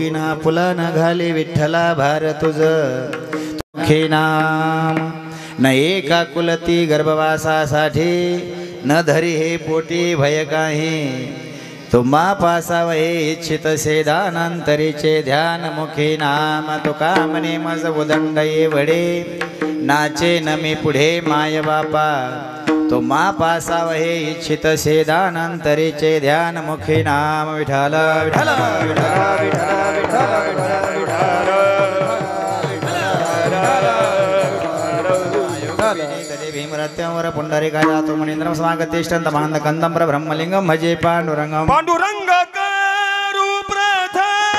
भोगिना पुलान घाली विठ्ठला भार तुझ मुखी नाम न एका कुलती गर्भवासासाठी न धरी हे पोटी भय काही तुम्हा पासाव हे इच्छित सेदानंतरीचे ध्यान मुखी नाम तुका म्हणे मज उदंड ये वडे नाचे न मी पुढे माय बापा तुम्हा पासाव हे इच्छित सेदानंतरीचे ध्यान मुखी नाम विठ्ठल विठ्ठल विठ्ठल विठ्ठल भीमरत्यावर पुंडरीका जातो मणींद्रम स्वागतिष्ठन्त मानद कंदम ब्रह्मलिंगम भजे पांडुरंगम पांडुरंग करू प्रथम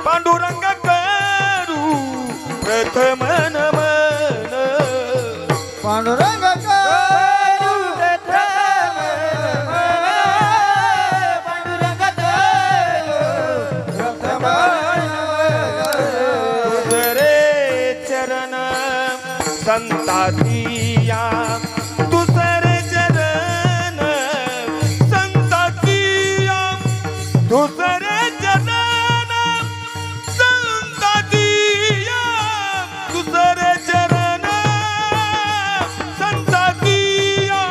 पांडुरंग करू प्रथम नमन पांडुरंग करू प्रथम पांडुरंग करू प्रथम तुझरे चरण संतातिया दुसरे चरण संतातिया दुसरे चरण संतातिया दुसरे चरण संतातिया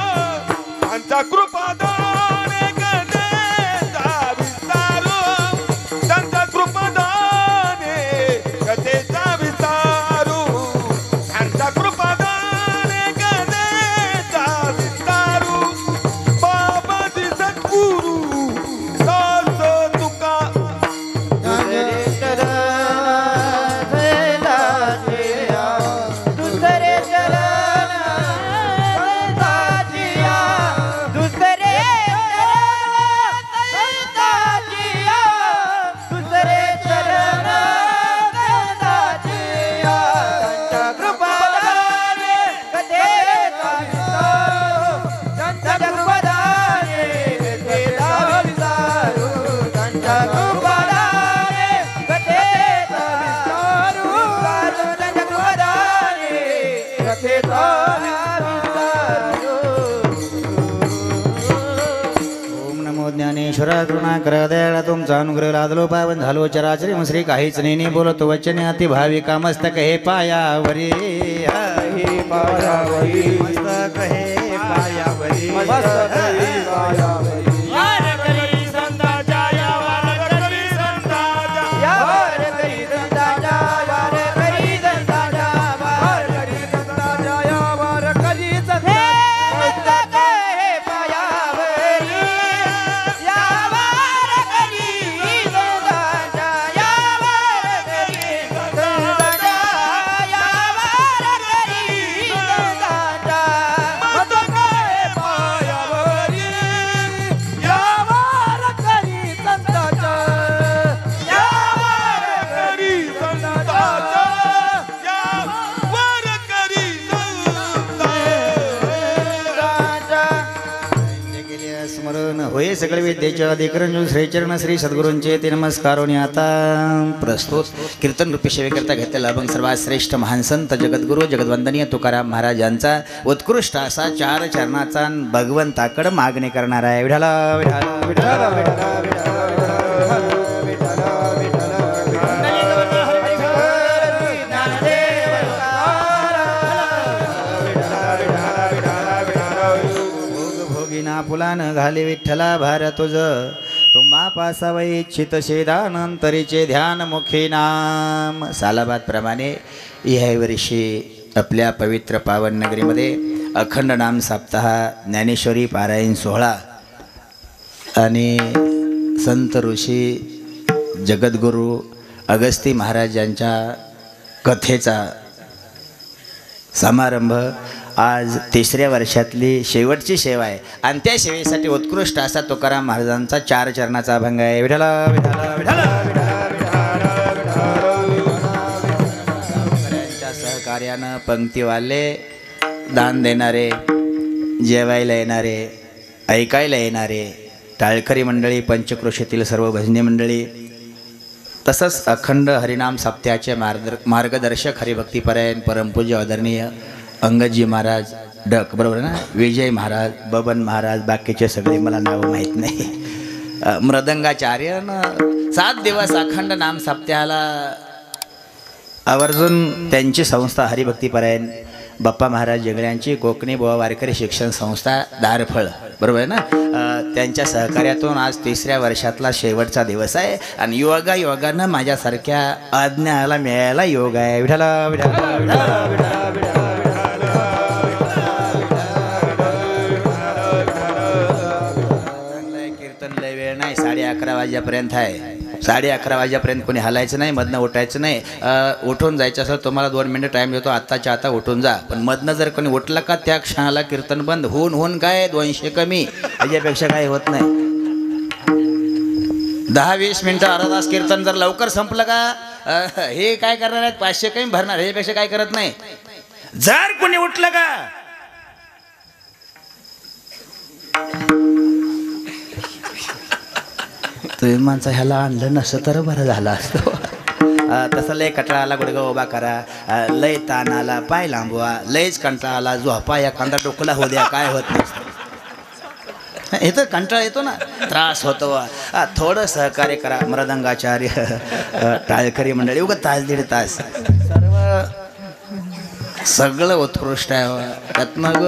त्यांचा कृपादाने गदेचा विस्तारो त्यांचा कृपादाने गदेचा विस्तारो त्यांचा कृपादाने गदेचा विस्तारो बाबाजी सद्गुरु दास तुका दुसरे चरण संताजिया दुसरे संताजिया दुसरे चरण संताजिया त्यांच्या कृपादाने गदेचा विस्तारो त्यांच्या कृपादाने गदेचा विस्तारो त्यांच्या कृपादाने गदेचा विस्तारो त्यांच्या कृपादाने गदेचा विस्तारो ओम नमो ज्ञानेश्वर करुणाकर दयाळा तुमचा अनुग्रह लादलो पावन झालो चराचरी श्री काहीच नेने बोलतो वचने अति भाविका मस्तक हे पायावरी हे पायावरी मस्तक हे पायावरी मस्तक हे पायावरी वार करी संताच्या या वार करी संताच्या यावर करी संताजा यावर करी संताजा यावर करी संताजा यावर करी संताजा मस्तक हे पायावरी यावर करी संताजा यावर करी संताजा यावर करी संताजा मस्तक हे पायावरी यावर करी संताच्या यावर करी संताच्या यावर करी संताच्या गेले स्मरण होय सगळे विद्येचे अधिकरण श्रीचरण श्री सद्गुरूंचे ते नमस्कारोनी आता प्रस्तुत कीर्तन रूपी सेवेकरता घेतलेला अभंग सर्वात श्रेष्ठ महान संत जगद्गुरू जगद्वंदनीय तुकाराम महाराजांचा उत्कृष्ट असा 4 चरणाचा भगवंताकडे मागणी करणार आहे विठ्ठल विठ्ठल विठ्ठल भोगिना पुलान घाली विठ्ठला भार तुझ तुम्हा पासावै इच्छित शेदानंतरीचे ध्यान मुखी नाम सालाबाद प्रमाणे ह्या वर्षी आपल्या पवित्र पावन नगरीमध्ये अखंड नाम सप्ताह ज्ञानेश्वरी पारायण सोहळा आणि संत ऋषी जगद्गुरू अगस्ती महाराजांच्या कथेचा समारंभ आज 3ऱ्या वर्षातली शेवटची सेवा आहे आणि त्या सेवेसाठी उत्कृष्ट असा तुकाराम महाराजांचा 4 चरणाचा अभंग आहे विठ्ठल विठ्ठल विठ्ठल सहकार्यानं पंक्तीवाले दान देणारे जेवायला येणारे ऐकायला येणारे टाळकरी मंडळी पंचक्रोशीतील सर्व भजनी मंडळी तसंच अखंड हरिनाम सप्त्याचे मार्गदर्शक हरिभक्तीपरायण परमपूज्य आदरणीय अंगदजी महाराज डक बरोबर ना विजय महाराज बबन महाराज बाकीचे सगळे मला नाव माहीत नाही मृदंगाचार्य 7 दिवस अखंड नाम सप्त्याला आवर्जून त्यांची संस्था हरिभक्तीपरायण बाप्पा महाराज जगड्यांची कोकणी बुवा वारकरी शिक्षण संस्था दारफळ, बरोबर आहे ना, त्यांच्या सहकार्यातून आज 3ऱ्या वर्षातला शेवटचा दिवस आहे आणि योगानं माझ्यासारख्या आज्ञाला मिळायला योग आहे. विठाला विठाला विठाला विठाला विठाला कीर्तन लय वेळ नाही, 11:30 वाजेपर्यंत आहे. 11:30 वाजेपर्यंत कोणी हलायचं नाही, मधनं उठायचं नाही. उठून जायचं असेल तुम्हाला 2 मिनिटं टाईम देतो, आत्ताच्या आता उठून जा. पण मधनं जर कोणी उठलं का त्या क्षणाला कीर्तन बंद. होऊन काय 200 कमी, याच्यापेक्षा काही होत नाही. 10-20 मिनिटं अर्धा तास कीर्तन जर लवकर संपलं का हे काय करणार आहेत, 500 कमी भरणार, ह्याच्यापेक्षा काय करत नाही. जर कोणी उठलं का तुम्ही माणसं ह्याला आणलं नसतं तर बरं झालं असतं. तसं लय कंटाळा आला गुडघा उभा करा, लय ताण आला पाय लांबवा, लयच कंटाळा आला झोपा एखादा डोकला हो द्या, काय होत नसतं. हे तर कंटाळा येतो ना, त्रास होतो. थोडं सहकार्य करा. मृदंगाचार्य टाळकरी मंडळी उगा 1-1.5 तास सगळं उत्कृष्ट आहे. त्यात मग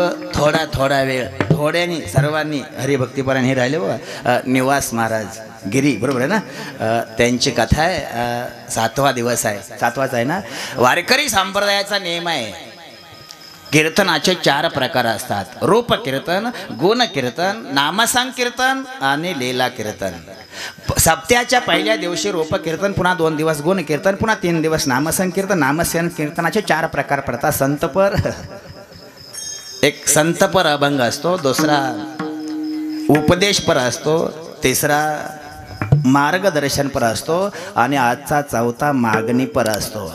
थोडा वेळ थोड्याने सर्वांनी हरिभक्तीपरायण हे राहिले बघा. निवास महाराज गिरी, बरोबर आहे ना, त्यांची कथा आहे. 7वा दिवस आहे, 7वाच आहे ना. वारकरी संप्रदायाचा नियम आहे, कीर्तनाचे 4 प्रकार असतात. रूप कीर्तन, गुण कीर्तन, नामसंकीर्तन आणि लीला कीर्तन. सप्त्याच्या पहिल्या दिवशी रूप कीर्तन, पुन्हा 2 दिवस गुण कीर्तन, पुन्हा 3 दिवस नामसंकीर्तन. नामसंकीर्तनाचे 4 प्रकार पडतात. संतपर, एक संतपर अभंग असतो, दुसरा उपदेशपर असतो, तिसरा मार्गदर्शनपर असतो आणि आजचा 4था मागणीपर असतो.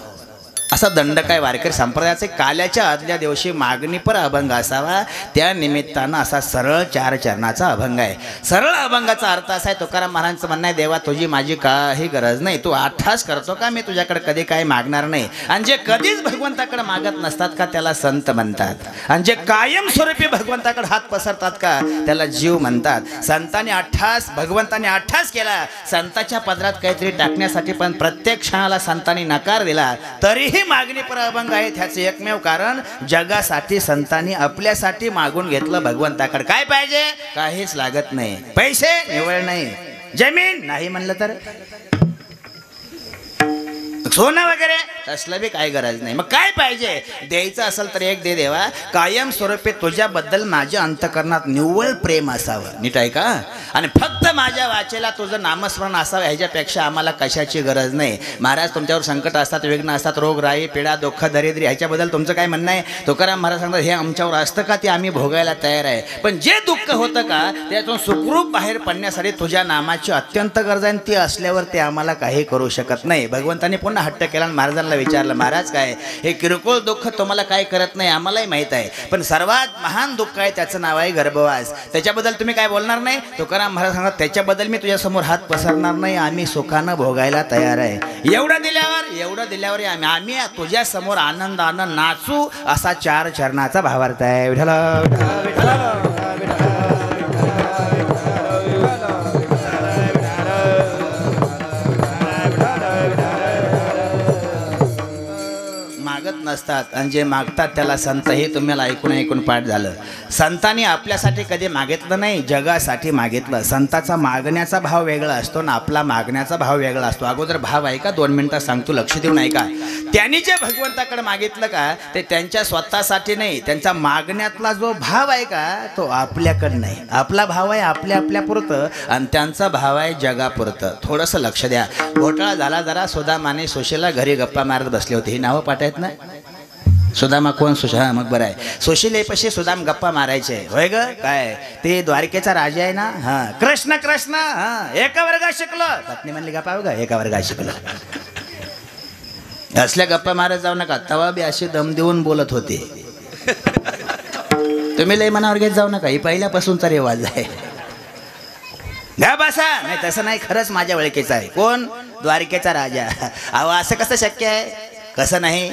असा दंड काय वारकरी संप्रदायाचे. काल्याच्या आदल्या दिवशी मागणीपर अभंग असावा, त्या निमित्तानं असा सरळ 4 चरणाचा अभंग आहे. सरळ अभंगाचा अर्थ असा आहे, तुकाराम महाराजांचं म्हणणं आहे, देवा तुझी माझी काही गरज नाही, तू आठास करतो का, मी तुझ्याकडे कधी काही मागणार नाही. आणि जे कधीच भगवंताकडे मागत नसतात का त्याला संत म्हणतात, आणि जे कायमस्वरूपी भगवंताकडे हात पसरतात का त्याला जीव म्हणतात. संतांनी आठास, भगवंताने आठास केला संताच्या पदरात काहीतरी टाकण्यासाठी, पण प्रत्येक क्षणाला संतांनी नकार दिला. तरीही मागणीपर अभंग आहे. त्याचे एकमेव कारण जगासाठी संतांनी आपल्यासाठी मागून घेतलं भगवंताकडे. काय पाहिजे, काहीच लागत नाही. पैसे निवड नाही, जमीन नाही म्हणलं तर, सोनं वगैरे तसलं बी काही गरज नाही. मग काय पाहिजे, द्यायचं असेल तर एक दे देवा. कायम स्वरूपी तुझ्याबद्दल माझ्या अंतकरणात निव्वळ प्रेम असावं. नीट आहे का. आणि फक्त माझ्या वाचेला तुझं नामस्मरण असावं, ह्याच्यापेक्षा आम्हाला कशाची गरज नाही. महाराज तुमच्यावर संकट असतात, विघ्न असतात, रोग राई पीडा दुःख दरिद्री, ह्याच्याबद्दल तुमचं काय म्हणणं आहे. तुकाराम महाराज सांगतात, हे आमच्यावर असतं का, ते आम्ही भोगायला तयार आहे. पण जे दुःख होतं का त्यातून सुखरूप बाहेर पडण्यासाठी तुझ्या नामाची अत्यंत गरज आहे, ती असल्यावर ते आम्हाला काही करू शकत नाही. भगवंतांनी पुन्हा हट्ट केला आणि महाराजांना विचारलं, महाराज काय हे किरकोळ दुःख तुम्हाला काय करत नाही, आम्हालाही माहीत आहे, पण सर्वात महान दुःख आहे त्याचं नाव आहे गर्भवास. त्याच्याबद्दल तुम्ही काय बोलणार नाही. तुकाराम महाराज सांगतात, त्याच्याबद्दल मी तुझ्यासमोर हात पसरणार नाही, आम्ही सुखानं भोगायला तयार आहे. एवढं दिल्यावर आम्ही तुझ्यासमोर आनंदानं नाचू, असा 4 चरणाचा भावार्थ आहे. विठ्ठला विठ्ठला विठ्ठला नसतात आणि जे मागतात त्याला संत, हे तुम्हाला ऐकून पाठ झालं. संतांनी आपल्यासाठी कधी मागितलं नाही, जगासाठी मागितलं. संताचा मागण्याचा भाव वेगळा असतो ना आपला मागण्याचा भाव वेगळा असतो. अगोदर भाव आहे का 2 मिनिटं सांगतो, लक्ष देऊन ऐका. त्यांनी जे भगवंताकडे मागितलं का ते त्यांच्या स्वतःसाठी नाही, त्यांचा मागण्यातला जो भाव आहे का तो आपल्याकडे नाही. आपला भाव आहे आपल्या पुरतं आणि त्यांचा भाव आहे जगापुरतं. थोडंसं लक्ष द्या. घोटाळा झाला जरा. सुदामाने सुशीला घरी गप्पा मारत बसले होते. ही नावं पाठ आहेत ना. सुदामा कोण, सुशा, मग बरं आहे. सुशिलेपाशी सुदाम गप्पा मारायचे. होय ग, काय ते द्वारकेचा राजा आहे ना. हां, कृष्ण हां, एका वर्गात शिकलो. पत्नी म्हणली गप्पा ग, एका वर्गात शिकलो. असल्या गप्पा मारत जाऊ नका. तवा बी असे दम देऊन बोलत होते. तुम्ही लय मनावर घेत जाऊ नका, ही पहिल्यापासूनचा रिवाज आहे. गा बसा. नाही तसं नाही, खरंच माझ्या ओळखीचा आहे. कोण, द्वारकेचा राजा. अहो असं कसं शक्य आहे. कसं नाही,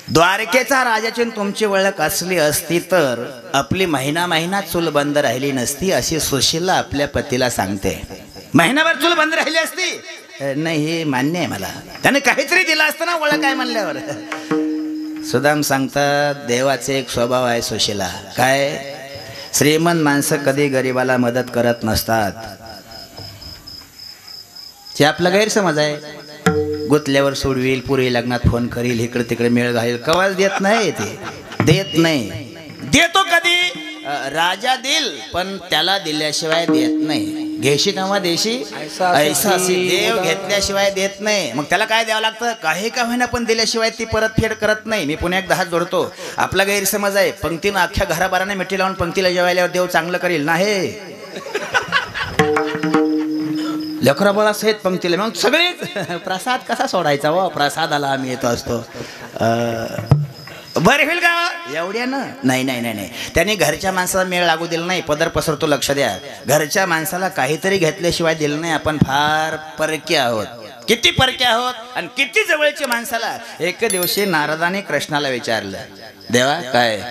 द्वारकेचा राजाची तुमची ओळख असली असती तर आपली महिना चूल बंद राहिली नसती, अशी सुशीला आपल्या पतीला सांगते. महिनाभर चूल बंद राहिली असती. नाही हे मान्य आहे मला. त्याने काहीतरी दिलं असतं ना ओळख आहे म्हणल्यावर. सुदाम सांगतात देवाचे एक स्वभाव आहे सुशीला. काय? श्रीमंत माणसं कधी गरिबाला मदत करत नसतात. हे आपला गैरसमज आहे. गुतल्यावर सोडवील, पुरी लग्नात फोन करील, इकडे तिकडे मेळ घालील, कवाच देत नाही. ते देत नाही. देतो कधी? राजा देईल पण त्याला दिल्याशिवाय देत नाही. घेशी कामा देशी ऐसा. देव घेतल्याशिवाय देत नाही. मग त्याला काय द्यावं लागतं? काही का होईना पण दिल्याशिवाय ती परतफेड करत नाही. मी पुन्हा एकदा हात जोडतो. आपला गैरसमज आहे पंक्तीनं अख्ख्या घराबाराने मिठी लावून पंक्तीला जेवायल्यावर देव चांगलं करील. नाही लेकरा बाळा सहित पंक्तीला मग सगळेच प्रसाद कसा सोडायचा? व प्रसादाला आम्ही येतो असतो. बरं होईल का एवढ्यानं? नाही नाही नाही नाही. त्यांनी घरच्या माणसाला मेळ लागू दिला नाही. पदर पसरतो. लक्ष द्या. घरच्या माणसाला काहीतरी घेतल्याशिवाय दिलं नाही. आपण फार परके आहोत. किती परके आहोत आणि किती जवळच्या माणसाला. एक दिवशी नारदाने कृष्णाला विचारलं, देवा काय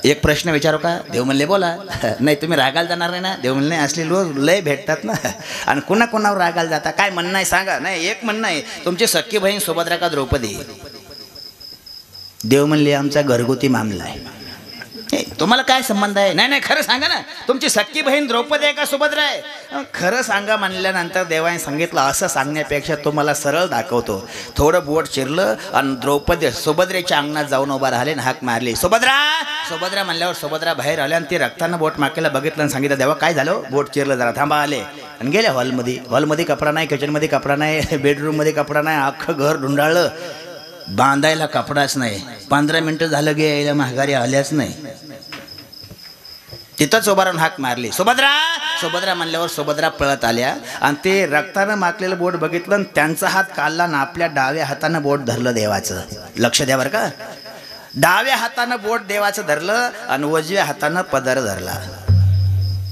एक प्रश्न विचारू का? देव म्हणले बोला. नाही तुम्ही रागाला जाणार नाही ना? देव म्हणले असले लोक लय भेटतात ना. आणि कोणावर रागाला जाता? काय म्हणणं आहे सांगा. नाही एक म्हणणं आहे तुमची सख्खी बहीण सुभद्रा का द्रौपदी? देव म्हणले आमचा घरगुती मामला आहे. तुम्हाला काय संबंध आहे? नाही नाही खरं सांगा ना, तुमची सख्खी बहीण द्रौपदी आहे का सुभद्रा आहे? खरं सांगा म्हणल्यानंतर देवाने सांगितलं असं सांगण्यापेक्षा तुम्हाला सरळ दाखवतो. थोडं बोट चिरलं आणि द्रौपदी सुभद्रेच्या अंगणात जाऊन उभा राहिले आणि हाक मारली, सुभद्रा सुभद्रा म्हणल्यावर सुभद्रा बाहेर आल्या आणि ती रक्तानं बोट माकेला बघितलं आणि सांगितलं देवा काय झालं? बोट चिरलं जरा थांबा. आले आणि गेल्या हॉलमध्ये कपडा नाही, किचनमध्ये कपडा नाही, बेडरूममध्ये कपडा नाही, अख्खं घर ढुंडाळलं. बांधायला कपडाच नाही. 15 मिनिटं झालं गे यायला महागारी आल्याच नाही. तिथंच उभा राहून हाक मारली, सुभद्रा सुभद्रा म्हणल्यावर सुभद्रा पळत आल्या आणि ते रक्तानं माकलेलं बोट बघितलं आणि त्यांचा हात काढला आणि आपल्या डाव्या हातानं बोट धरलं देवाचं. लक्ष द्या बरं का. डाव्या हातानं बोट देवाचं धरलं आणि उजव्या हातानं पदर धरला.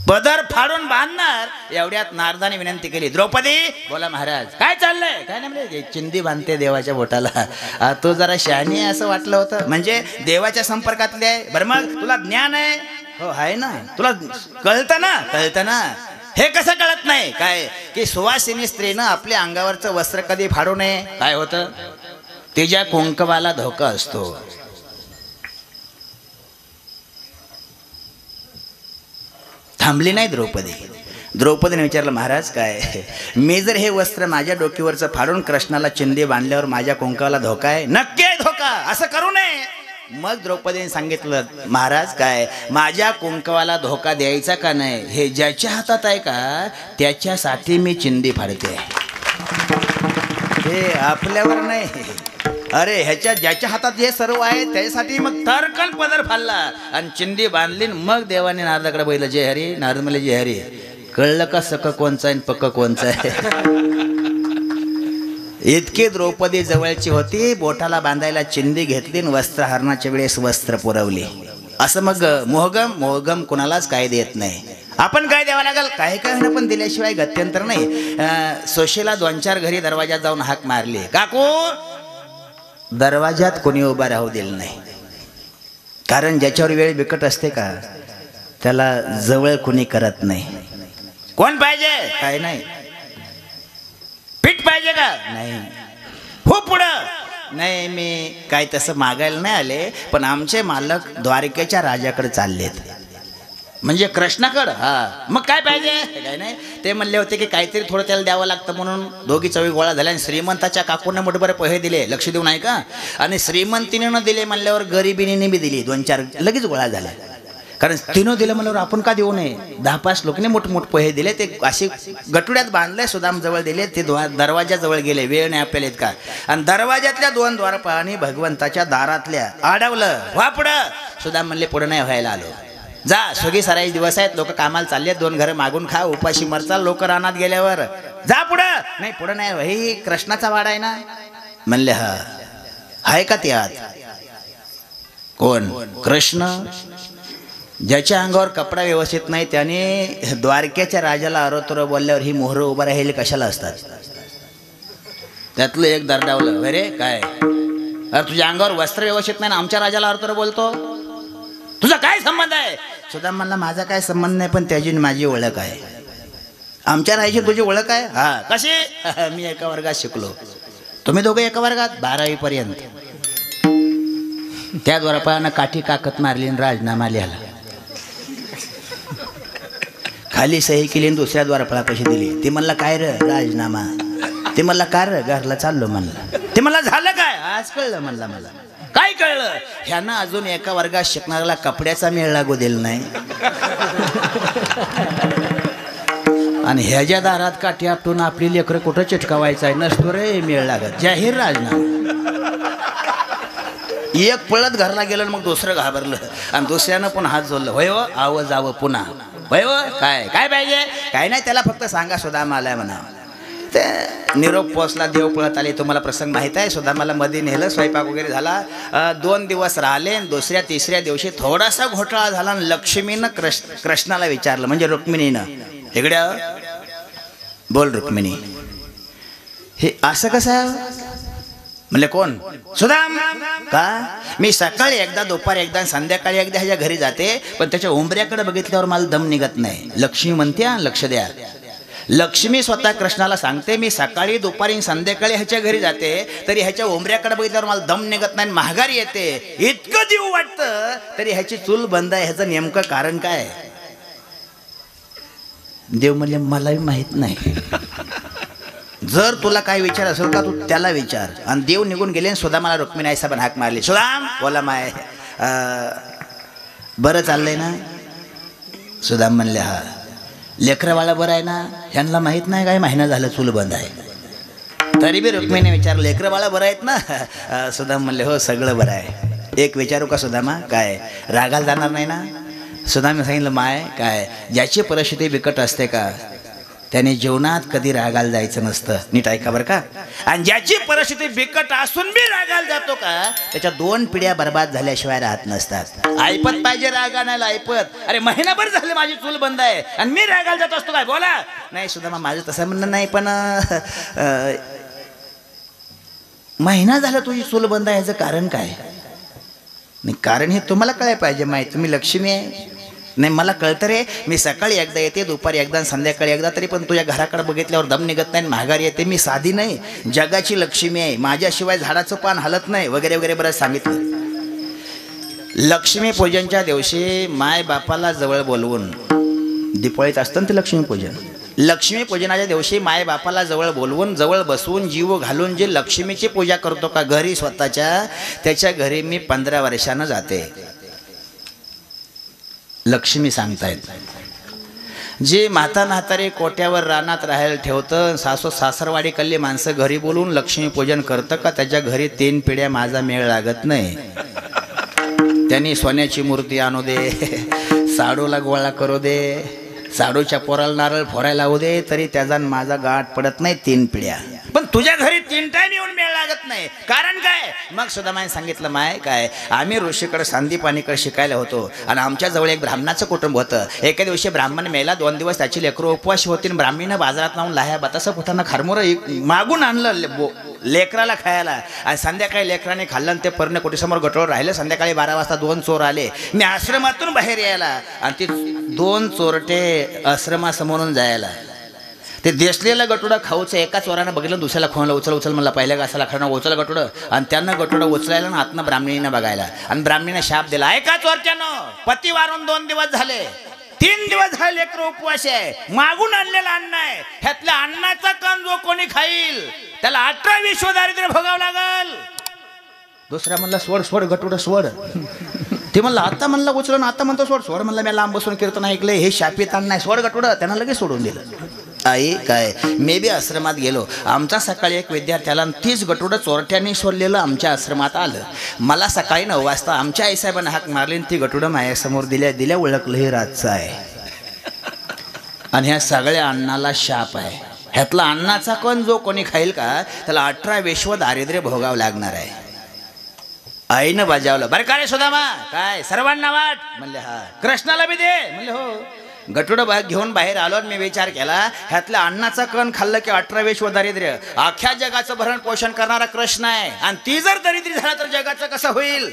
पदर फाडून बांधणार एवढ्यात नारदाने विनंती केली, द्रौपदी बोला महाराज काय चाललंय? काय नाही म्हणजे चिंदी बांधते देवाच्या बोटाला. तो जरा शहाणी आहे असं वाटलं होतं. म्हणजे देवाच्या संपर्कातले आहे. बरं मग तुला ज्ञान आहे? हो आहे ना. तुला कळतं ना? हे कसं कळत नाही? काय की सुवासिनी स्त्रीनं आपल्या अंगावरचं वस्त्र कधी फाडू नये. काय होतं? तिच्या कुंकवाला धोका असतो. थांबली नाही द्रौपदीने विचारलं महाराज काय? मी जर हे वस्त्र माझ्या डोकीवरचं फाडून कृष्णाला चिंदी बांधल्यावर माझ्या कुंकाला धोका आहे? नक्की आहे धोका. असं करू नये. मग द्रौपदीने सांगितलं महाराज काय माझ्या कुंकवाला धोका द्यायचा का नाही हे ज्याच्या हातात आहे का त्याच्यासाठी मी चिंदी फाडते. हे आपल्यावर नाही. अरे ह्याच्या ज्याच्या हातात हे सर्व आहे त्याच्यासाठी मग तरकन पदर फाडला आणि चिंदी बांधली. मग देवाने नारदाकडे बघितलं, जय हरी. नारद म्हणले जय हरी. कळलं का सक कोणचा आहे पक्क कोणचा आहे? इतकी द्रौपदी जवळची होती. बोटाला बांधायला चिंदी घेतली आणि वस्त्रहरणाच्या वेळेस वस्त्र पुरवली. असं मग मोहगम कुणालाच काय देत नाही. आपण काय द्यावं लागेल? काही काय पण दिल्याशिवाय गत्यंतर नाही. सोशीला 2-4 घरी दरवाजात जाऊन हाक मारली, काकू दरवाजात कोणी उभा राहू दिलं नाही. कारण ज्याच्यावर वेळ बिकट असते का त्याला जवळ कोणी करत नाही. कोण पाहिजे? काय नाही. पीठ पाहिजे का? नाही. हो पुढं? नाही मी काय तसं मागायला नाही आले, पण आमचे मालक द्वारकेच्या राजाकडे चाललेत. म्हणजे कृष्णाकडं? हा. मग काय पाहिजे? काय नाही. ते म्हणले होते की काहीतरी थोडं त्याला द्यावं लागतं म्हणून दोघी चवी गोळा झाल्या आणि श्रीमंताच्या काकूंना मोठे पैसे दिले. लक्ष देऊ नाही का? आणि श्रीमंतीने न दिले म्हणल्यावर गरिबीने बी दिली. 2-4 लगेच गोळा झाल्या. कारण तिनं दिलं म्हणल्यावर आपण का देऊ नये? 10-5 लोकांनी मोठमोठे पैसे दिले. ते अशी गटुड्यात बांधले, सुदाम जवळ दिले. ते दरवाजाजवळ गेले. वेळ नाही आपल्याला इतका. आणि दरवाजातल्या 2 द्वारपाळांनी भगवंताच्या दारातल्या आडवलं, व्हा पुढं. सुदाम म्हणले पुढं नाही व्हायला आलो. जा सुगी सराई दिवस आहेत, लोक कामाला चालले, 2 घरं मागून खा, उपाशी मरचाल लोक रानात गेल्यावर. जा पुढं. नाही पुढं नाही. हे कृष्णाचा वाडा आहे ना? म्हणले हा आहे का त्यात? कोण? कृष्ण. ज्याच्या अंगावर कपडा व्यवस्थित नाही त्याने द्वारकेच्या राजाला अरोतर बोलल्यावर ही मोहर उभा राहिली कशाला असतात? त्यातलं एक दरडावलं, अरे काय अरे तुझ्या अंगावर वस्त्र व्यवस्थित नाही ना आमच्या राजाला अरोतर बोलतो? तुझा काय संबंध आहे? सुदाम म्हणला माझा काय संबंध नाही, पण त्याची माझी ओळख आहे. आमच्या राहायची तुझी ओळख आहे? हा. कशी? मी एका वर्गात शिकलो, तुम्ही दोघे एका वर्गात 12वी पर्यंत. त्या द्वारपाळानं काठी काकत मारली आणि राजीनामा लिहिला. खाली सही केली आणि दुसऱ्या द्वारपाळापाशी दिली. ते म्हणला काय र राजीनामा? ते म्हणला काय र घरला चाललो म्हणला. ते मला झालं काय? आज कळलं म्हणला. मला काय कळलं? ह्यानं अजून एका वर्गात शिकणाऱ्याला कपड्याचा मेळ लागू दिला नाही आणि ह्याच्या दारात काठी आपटून आपली लेकरं कुठं चिटकावायचं आहे नसतो रे मेळ लागत. जाहीर राजीनामा. एक पळत घरला गेलं मग दुसरं घाबरलं आणि दुसऱ्यानं पण हात जोडलं. होय हो आव जावं पुन्हा. होय हो काय काय पाहिजे? काय नाही, त्याला फक्त सांगा सुदामा आलाय म्हणा. ते निरोप पोचला, देव पळत आले. तुम्हाला प्रसंग माहीत आहे. सुदामाला मध्ये नेलं, स्वयंपाक वगैरे झाला. 2 दिवस राहिले. दुसऱ्या तिसऱ्या दिवशी थोडासा घोटाळा झाला आणि लक्ष्मीनं कृष्णाला विचारलं, म्हणजे रुक्मिणीनं, इकडे बोल रुक्मिणी, हे असं कसं? म्हणले कोण? सुदाम. का? मी सकाळी एकदा, दुपारी एकदा, संध्याकाळी एकदा ह्याच्या घरी जाते, पण त्याच्या उंबऱ्याकडे बघितल्यावर मला दम निघत नाही. लक्ष्मी म्हणते, लक्ष द्या. लक्ष्मी स्वतः कृष्णाला सांगते, मी सकाळी दुपारी संध्याकाळी ह्याच्या घरी जाते, तरी ह्याच्या उंबऱ्याकडे बघितल्यावर मला दम निघत नाही, महागारी येते. इतकं देऊ वाटतं तरी ह्याची चूल बंद आहे. ह्याचं नेमकं कारण काय? देव म्हणले मलाही माहित नाही. जर तुला काय विचार असेल का तू त्याला विचार. आणि देव निघून गेले. सुदामाला रुक्मिणी आई साहेबांनी हाक मारली. सुदाम बोला माय, बरं चाललंय ना? सुदाम म्हणले हा. लेकरवाळा बरं आहे ना? ह्यांना माहीत नाही काय महिना झालं चूल बंद आहे. तरी बी रुक्मिणीने विचारलं लेकरवाळा बरं आहेत ना? सुदाम म्हणले हो सगळं बरं आहे. एक विचारू का सुदामा? काय रागाला जाणार नाही ना? सुदाम सांगितलं माय काय, ज्याची परिस्थिती बिकट असते का त्याने जीवनात कधी रागाला जायचं नसतं. नीट ऐका बरं का. आणि ज्याची परिस्थिती बिकट असून बी रागाला जातो का त्याच्या 2 पिढ्या बर्बाद झाल्याशिवाय राहत नसतात. ऐपत पाहिजे रागा नाही ऐपत. अरे महिनाभर झाले माझी चूल बंद आहे आणि मी रागाला जात असतो काय? बोला. नाही सुदामा माझं तसं म्हणणं नाही, पण महिना झाला तुझी चूल बंद आहे, याचं कारण काय? नाही कारण हे तुम्हाला कळायला पाहिजे. माहिती तुम्ही लक्ष्मी आहे. नाही मला कळतं रे, मी सकाळी एकदा येते, दुपारी एकदा, संध्याकाळी एकदा, तरी पण तुझ्या घराकडे बघितल्यावर दम निघत नाही, महागारी येते. मी साधी नाही, जगाची लक्ष्मी आहे. माझ्याशिवाय झाडाचं पान हलत नाही वगैरे वगैरे बरंच सांगितलं. लक्ष्मी पूजनच्या दिवशी माय बापाला जवळ बोलवून, दिपाळीत असतं ना ते लक्ष्मीपूजन, लक्ष्मीपूजनाच्या दिवशी माय बापाला जवळ बोलवून, जवळ बसवून, जीव घालून जे लक्ष्मीची पूजा करतो का घरी स्वतःच्या, त्याच्या घरी मी 15 वर्षानं जाते. लक्ष्मी सांगतायत. जे माता म्हातारे कोट्यावर रानात राहायला ठेवतं, सासरवाडी कल्ली माणसं घरी बोलून लक्ष्मीपूजन करतं का त्याच्या घरी 3 पिढ्या माझा मेळ लागत नाही. त्यांनी सोन्याची मूर्ती आणू दे, साडूला गोळा करू दे, साडूच्या पोराला नारळ फोरायला लावू दे, तरी त्याचा माझा गाठ पडत नाही 3 पिढ्या. पण तुझ्या घरी 3 टाइम येऊन मेळ लागत नाही, कारण काय? मग सुदामाने सांगितलं माय काय, आम्ही ऋषीकडे संदीपानीकडे शिकायला होतो आणि आमच्या जवळ एक ब्राह्मणाचं कुटुंब होतं. एका दिवशी ब्राह्मण मेला, 2 दिवस त्याची लेकरं उपवाशी होती. ब्राह्मणीनं बाजारात लावून लाह्या बतासं पोटांना खारमुरं मागून आणलं लेकराला खायला. आणि संध्याकाळी लेकराने खाल्लं आणि ते पर्ण कोटीसमोर गटोळ राहिलं. संध्याकाळी 12 वाजता 2 चोर आले. मी आश्रमातून बाहेर यायला आणि ते 2 चोरटे आश्रमासमोरून जायला. ते देसलेलं गटोडं खाऊचं एका चोरानं बघितलं, दुसऱ्याला खोणला उचल म्हणला, पहिल्या घासाला खाणं उचल गटोडं, आणि त्यांना गटोडं उचलायला आणि आतनं ब्राह्मणीनं बघायला. आणि ब्राह्मणीनं शाप दिला, ऐका चोरट्यानं, पती वारून 2 दिवस झाले, 3 दिवस झाले लेकरं उपवास आहे, मागून आणलेलं अन्न आहे, ह्यातल्या अन्नाचा कण जो कोणी खाईल त्याला 18 विश्व दारिद्र्य भोगावं लागल. दुसरा म्हणला सोड गटोडं सोड. ते म्हणलं आता म्हणलं उचलून, आता म्हणतो सोड म्हणलं, मी लांब बसून कीर्तन ऐकलं, हे शापीत अन्न नाही, सोड गटोडं. त्यांना लगेच सोडून दिलं. आई काय, मी बी आश्रमात गेलो. आमचा सकाळी एक विद्यार्थ्याला 30 गटोडं चोरट्यांनी सोडलेलं आमच्या आश्रमात आलं. मला सकाळी 9 वाजता आमच्या आईसाहेबांना हाक मारली, ती गटोडं माझ्यासमोर दिल्या ओळखलं हे रातचं आहे. आणि ह्या सगळ्या अन्नाला शाप आहे. ह्यातला अन्नाचा कण जो कोणी खाईल का त्याला 18 विश्व दारिद्र्य भोगावं लागणार आहे. आईनं बजावलं, बरं का रे सुदामा, काय सर्वांना वाट? म्हणले हा. कृष्णाला बी दे? म्हणले हो. गटोडं घेऊन बाहेर आलो. मी विचार केला, ह्यातल्या अन्नाचा कण खाल्लं की 18 विश्व दारिद्र्य. अख्ख्या जगाचं भरण पोषण करणारा कृष्ण आहे, आणि ती जर दरिद्री झाला तर जगाचं कसं होईल?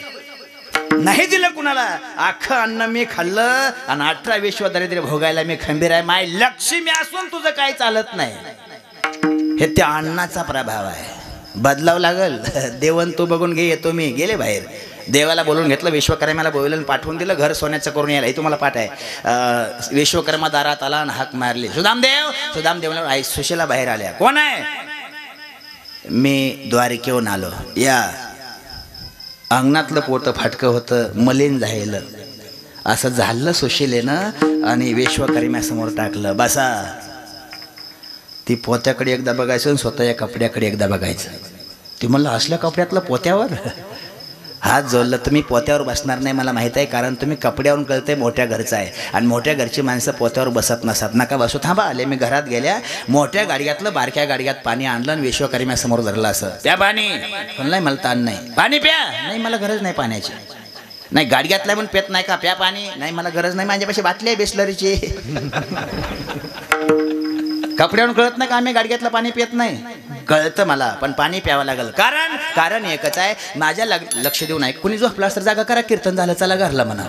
नाही दिलं कुणाला. अख्खं अन्न मी खाल्लं आणि 18 विश्व दारिद्र्य भोगायला मी खंबीर आहे. माय लक्ष्मी असून तुझं काही चालत नाही. हे त्या अन्नाचा प्रभाव आहे. बदलाव लागल. देवन तू बघून घे, येतो मी. गेले बाहेर. देवाला बोलून घेतलं, विश्वकर्म्याला बोलवलं, पाठवून दिलं. घर सोन्याचं करून यायला. हे तुम्हाला पाठ आहे. विश्वकर्मा दारात आला आणि हाक मारली, सुदामदेव आई सुशीला बाहेर आल्या. कोण आहे? मी द्वारकेहून आलो. या अंगणातलं पोतं फाटकं होतं, मलिन झालेलं. असं झालं सुशीलेनं आणि विश्वकर्म्यासमोर टाकलं. बसा. ती पोत्याकडे एकदा बघायचं आणि स्वतः या कपड्याकडे एकदा बघायचं. ती म्हणलं असल्या कपड्यातलं पोत्यावर हात जोडलं. तुम्ही पोत्यावर बसणार नाही मला माहीत आहे, कारण तुम्ही कपड्यावरून कळते मोठ्या घरचं आहे आणि मोठ्या घरची माणसं पोत्यावर बसत नसतात. नका बसू. थांबा. आले. मी घरात गेल्या मोठ्या गाडग्यातलं बारक्या गाडग्यात पाणी आणलं आणि विश्वकर्म्यासमोर धरलं. असं प्या पाणी. म्हणलं मला ताण नाही. पाणी प्या. नाही मला गरज नाही पाण्याची. नाही गाडग्यातला पण पेत नाही का? प्या पाणी. नाही मला गरज नाही, माझ्यापाशी बाटली आहे बिस्लरीची. कपड्यावरून कळत नाही का आम्ही गाडग्यातलं पाणी पित नाही? कळतं मला, पण पाणी प्यावं लागल. कारण एकच आहे. माझ्या लक्ष देऊ नाही. कुणी झोपला तर जागा करा. कीर्तन झालं चला घरला म्हणा.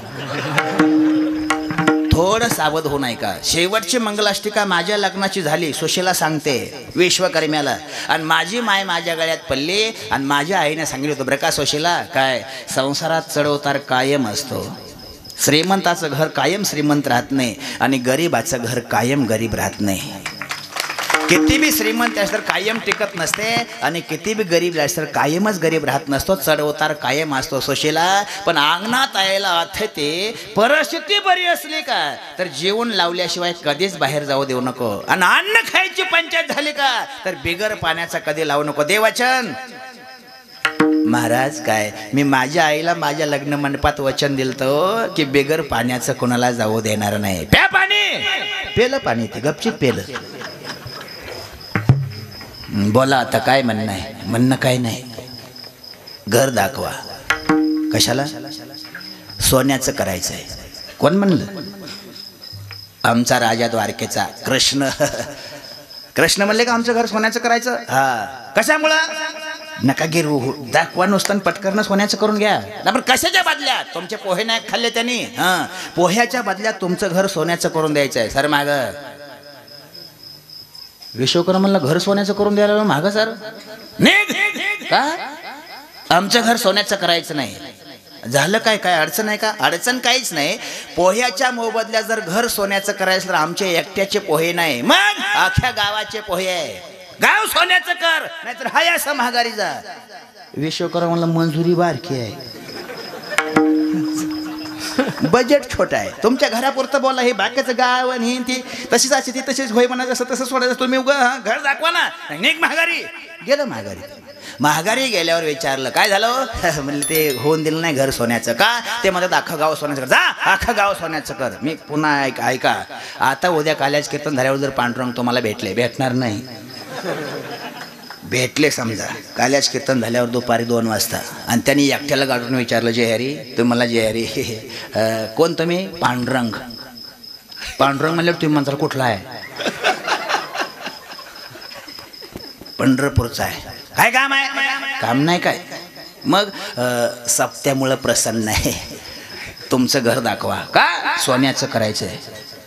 थोडं सावध होऊ नाही का? शेवटची मंगलाष्टिका माझ्या लग्नाची झाली. सुशीला सांगते विश्वकर्म्याला, आणि माझी माय माझ्या गळ्यात पडली आणि माझ्या आईने सांगितलं होतं बरं का सुशीला, काय संसारात चढउतार कायम असतो. श्रीमंताचं घर कायम श्रीमंत राहत नाही आणि गरीबाचं घर कायम गरीब राहत नाही. किती बी श्रीमंत असतर कायम टिकत नसते आणि किती बी गरीब असतर कायमच गरीब राहत नसतो. चढउतार कायम असतो सुशीला. पण अंगणात यायला अथते परिस्थिती बरी असली का तर जेवण लावल्याशिवाय कधीच बाहेर जाऊ देऊ नको. आणि अन्न खायची पंचायत झाली का तर बिगर पाण्याचा कधी लावू नको. देवचन. महाराज काय मी माझ्या आईला माझ्या लग्न मंडपात वचन दिलं की बिगर पाण्याचं कोणाला जाऊ देणार नाही. प्या पाणी. पेलं पाणी. ते गपचिप पेलं. बोला आता काय म्हणणं आहे? म्हणणं काय नाही. घर दाखवा. कशाला? सोन्याचं करायचं आहे. कोण म्हणलं? आमचा राजा द्वारकेचा कृष्ण. कृष्ण म्हणले का आमचं घर सोन्याचं करायचं? हा. कशामुळं? नका गिरू. दाखवा नुसतं पटकन सोन्याचं करून घ्या. पण कशाच्या बदल्यात? तुमचे पोहे नाही खाल्ले त्यांनी. हां. पोह्याच्या बदल्यात तुमचं घर सोन्याचं करून द्यायचं आहे. सर माग विश्वकर्माला घर सोन्याचं करून द्यायला मागं सर का? आमचं घर सोन्याचं करायचं नाही. झालं काय? काय अडचण आहे का? अडचण काहीच नाही. पोह्याच्या मोबदल्यात जर घर सोन्याचं करायचं तर आमचे एकट्याचे पोहे नाही, मग अख्ख्या गावाचे पोहे आहे. गाव सोन्याचं कर, नाहीतर हाय असं महागारी जा. विश्वकर्माला मंजुरी बारकी आहे. बजेट छोटा आहे. तुमच्या घरापुरतं बोला. हे बाकीचं गाव आणि ती तशीच अशी ती तशीच होय म्हणा. जसं तसं सोडायचं. तुम्ही घर दाखवा ना. निघ महागारी. गेलं महागारी. महागारी गेल्यावर विचारलं काय झालं? म्हणलं ते होऊन दिलं नाही घर सोन्याचं. का? ते म्हणतात अख्खं गाव सोन्याचं कर. जा अख्खं गाव सोन्याचं कर. मी पुन्हा ऐका आता उद्या काल्याच कीर्तन झाल्यावर जर पांडुरंग तुम्हाला भेटणार नाही. भेटले समजा काल्याच कीर्तन झाल्यावर दुपारी 2 वाजता आणि त्यांनी एकट्याला गाठून विचारलं जय हरी. तुम्ही मला जय हरी. कोण तुम्ही? पांडुरंग. पांडुरंग म्हणल्यावर तुम्ही म्हणता कुठला आहे? पंढरपूरचा आहे. काय काम आहे? काम नाही काय? मग सप्त्यामुळं प्रसन्न आहे. तुमचं घर दाखवा. का? सोन्याचं करायचं आहे.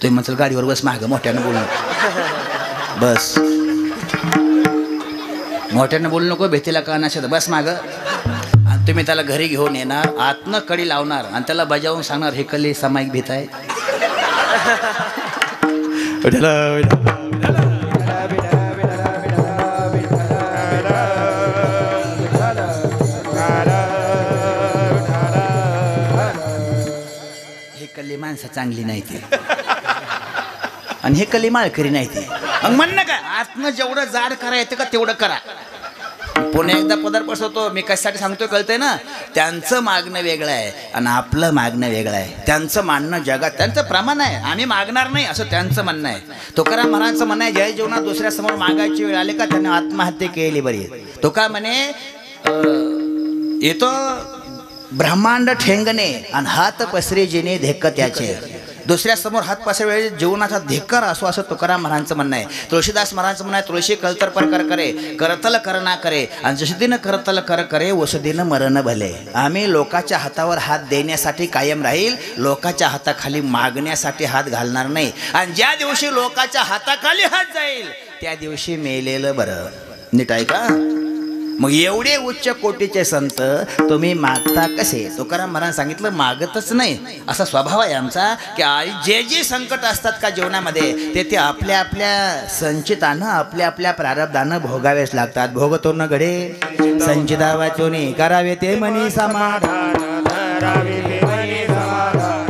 तुम्ही म्हणता गाडीवर बस. मागं मोठ्यानं बोलू नको. बस मोठ्यानं बोलू नको. भीतीला कळण्याचं बस मागं. आणि तुम्ही त्याला घरी घेऊन येणार. आतनं कडी लावणार आणि त्याला बजावून सांगणार हे कली सामायिक भीत आहे. हे कली माणसं चांगली नाही ती आणि हे कली माळकरी नाही ती. मग म्हणणं काय? आतनं जेवढं जाड करा येतं का तेवढं करा. पुन्हा एकदा पदार्पण होतो. मी कशासाठी सांगतोय कळतंय ना? त्यांचं मागणं वेगळं आहे आणि आपलं मागणं वेगळं आहे. त्यांचं मागणं जगात त्यांचं प्रमाण आहे. आम्ही मागणार नाही असं त्यांचं म्हणणं आहे. तुकाराम महाराजांचं म्हणणं आहे जय जीवनात दुसऱ्यासमोर मागायची वेळ आली का त्याने आत्महत्या केली बरी. तो का म्हणे येतो ब्रह्मांड ठेंगणे आणि हात पसरे जिने धेक त्याचे. दुसऱ्या समोर हात पसरवेळी जीवनाचा धिक्कार असो असं तुकाराम महाराजांचं म्हणणं आहे. तुळशीदास महाराजांचं म्हणणं आहे, तुळशी कलतर पर करे करतल कर ना करे आणि जसदीनं करतल कर करे वसुदीनं मरण भले. आम्ही लोकाच्या हातावर हात देण्यासाठी कायम राहील, लोकाच्या हाताखाली मागण्यासाठी हात घालणार नाही. आणि ज्या दिवशी लोकाच्या हाताखाली हात जाईल त्या दिवशी मेलेलं बरं. नीट आहे का? मग एवढे उच्च कोटीचे संत तुम्ही मागता कसे? तुकाराम महाराज सांगितलं मागतच नाही. असा स्वभाव आहे आमचा की जे जे संकट असतात का जीवनामध्ये ते आपल्या आपल्या संचितानं आपल्या आपल्या प्रारब्धानं भोगावेच लागतात. भोगतो न घडे संचिता वाचोनी करावे ते मनी समाधान. करावे ते मनी समाधान.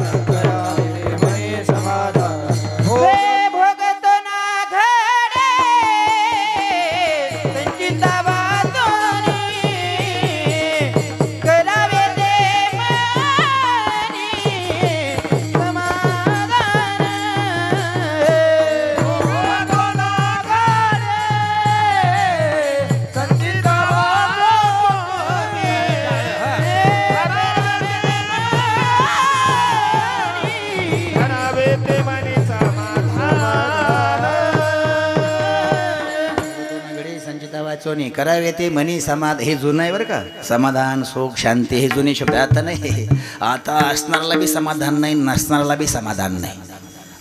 सोनी करावे ते मनी समाध. हे जुनं आहे बरं का. समाधान सुख शांती हे जुने शब्द. आता नाही, आता असणाऱ्याला बी समाधान नाही, नसणाऱ्याला बी समाधान नाही.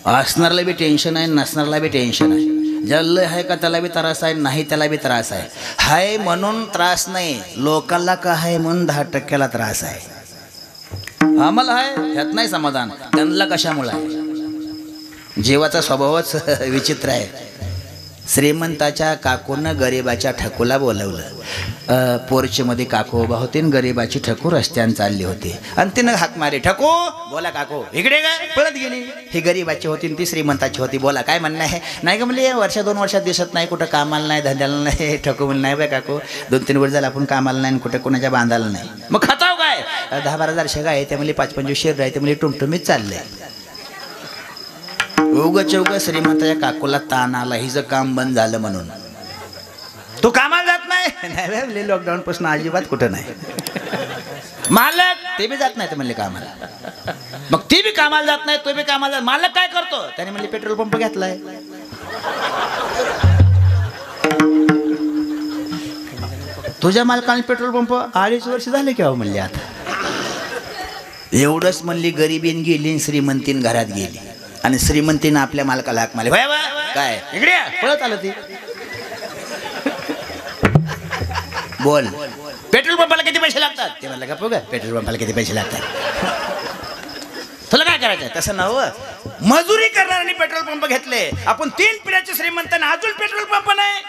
असणाऱ्याला बी टेन्शन आहे, नसणाऱ्याला बी टेन्शन आहे. ज्याला आहे का त्याला बी त्रास आहे, नाही त्याला बी त्रास आहे. हाय म्हणून त्रास नाही, लोकांना का आहे म्हणून 10% त्रास आहे. आम्हाला आहे ह्यात नाही समाधान, त्यांना कशामुळे आहे? जीवाचा स्वभावच विचित्र आहे. श्रीमंताच्या काकूनं गरिबाच्या ठकूला बोलवलं. पोर्चमध्ये काकू उभा होती आणि गरिबाची ठकू रस्त्यानं चालली होती आणि तिनं हाक मारी, ठकू बोला काकू इकडे काय. पळत गेली. ही गरिबाची होती ती श्रीमंताची होती. बोला काय म्हणणं आहे? नाही का म्हणले 1-2 वर्षात दिसत नाही, कुठं कामाला नाही, धंद्याला नाही. ठकू म्हणलं नाही बाय काकू 2-3 वर्ष झालं आपण कामाला नाही, कुठं कोणाच्या बांधायला नाही. मग खाताव काय? 10-12 शेगा आहे त्या म्हणले, 5-25 शेर आहे ते म्हणले, टुमटुमीत चाललंय. उगं चौग श्रीमंताच्या काकूला ताण आला, हिचं काम बंद झालं म्हणून. तू कामाला जात नाही? लॉकडाऊन पासून अजिबात कुठं नाही. मालक ते बी जात नाही ते म्हणले कामाला. मग ती बी कामाला जात नाही, तो बी कामाला. मालक काय करतो? त्याने म्हणले पेट्रोल पंप घेतलाय. तुझ्या मालकाने पेट्रोल पंप 2.5 वर्ष झाले केव्हा म्हणले. आता एवढंच म्हणली. गरिबीन गेली, श्रीमंतीन घरात गेली आणि श्रीमंतीनं आपल्या मालकाला हाक मारली, काय इकडे पळत आलं. ती बोल पेट्रोल पंपाला किती पैसे लागतात? ते म्हणलं का बघ पेट्रोल पंपाला किती पैसे लागतात, तुला काय करायचं? तसं नव्ह, मजुरी करणाऱ्यांनी पेट्रोल पंप घेतले. आपण 3 पिढ्याचे श्रीमंतांना अजून पेट्रोल पंप नाही.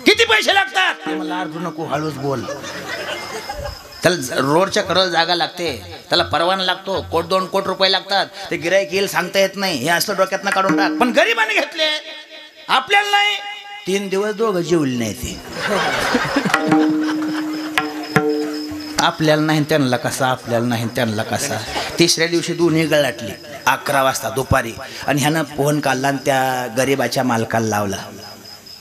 किती पैसे लागतात? ते म्हणलं अर्धू नको, हळूच बोल. त्याला रोडच्या कडेला जागा लागते, त्याला परवाना लागतो, 1-2 कोटी रुपये लागतात. ते गिराईक येईल सांगता येत नाही. हे असलं डोक्यातनं काढून टाक. पण गरिबाने घेतले, आपल्याला नाही. 3 दिवस दोघं जेवले नाही. ते आपल्याला नाही त्यांना कसा, आपल्याला नाही त्यांना कसा. 3ऱ्या दिवशी दोन्ही गळाटली 11 वाजता दुपारी. आणि ह्यानं फोन काढला आणि त्या गरिबाच्या मालकाला लावला.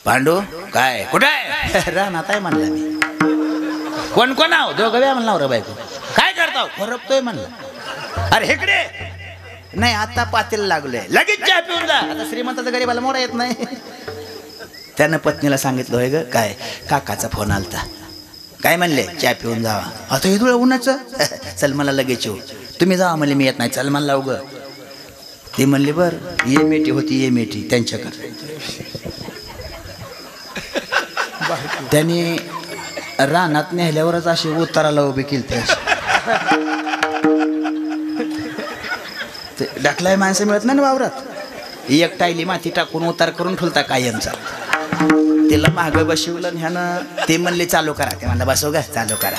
पांडू काय कुठे आहे? राहणार आहे म्हणला मी. कोण कोण आहो? दोघं व्या म्हणला. बायको काय करता? खरपतोय म्हणलं. अरे हेकडे नाही, आता पातेला लागलोय, लगेच चहा पिऊन जा. आता श्रीमंताचा गरीबाला मोडा येत नाही. त्यानं पत्नीला सांगितलं होय ग काय? काकाचा फोन आलता. काय म्हणले? चहा पिऊन जावा. आता हे तुला उन्हाचं चल मला लगेच येऊ. तुम्ही जावा म्हणले मी येत नाही. चल मला लाव ग. ते म्हणले बर. ये मेटी होती, ये मेटी त्यांच्याकडे. त्यांनी रानात नेल्यावरच अशी उताराला उभी केली. ते ढकलाय माणसं मिळत नाही ना वावरात. एक टायली माती टाकून उतार करून ठेवता कायमचा. तिला मागं बसवलं ह्यानं. ते म्हणले चालू करा. ते म्हणलं बसव ग चालू करा.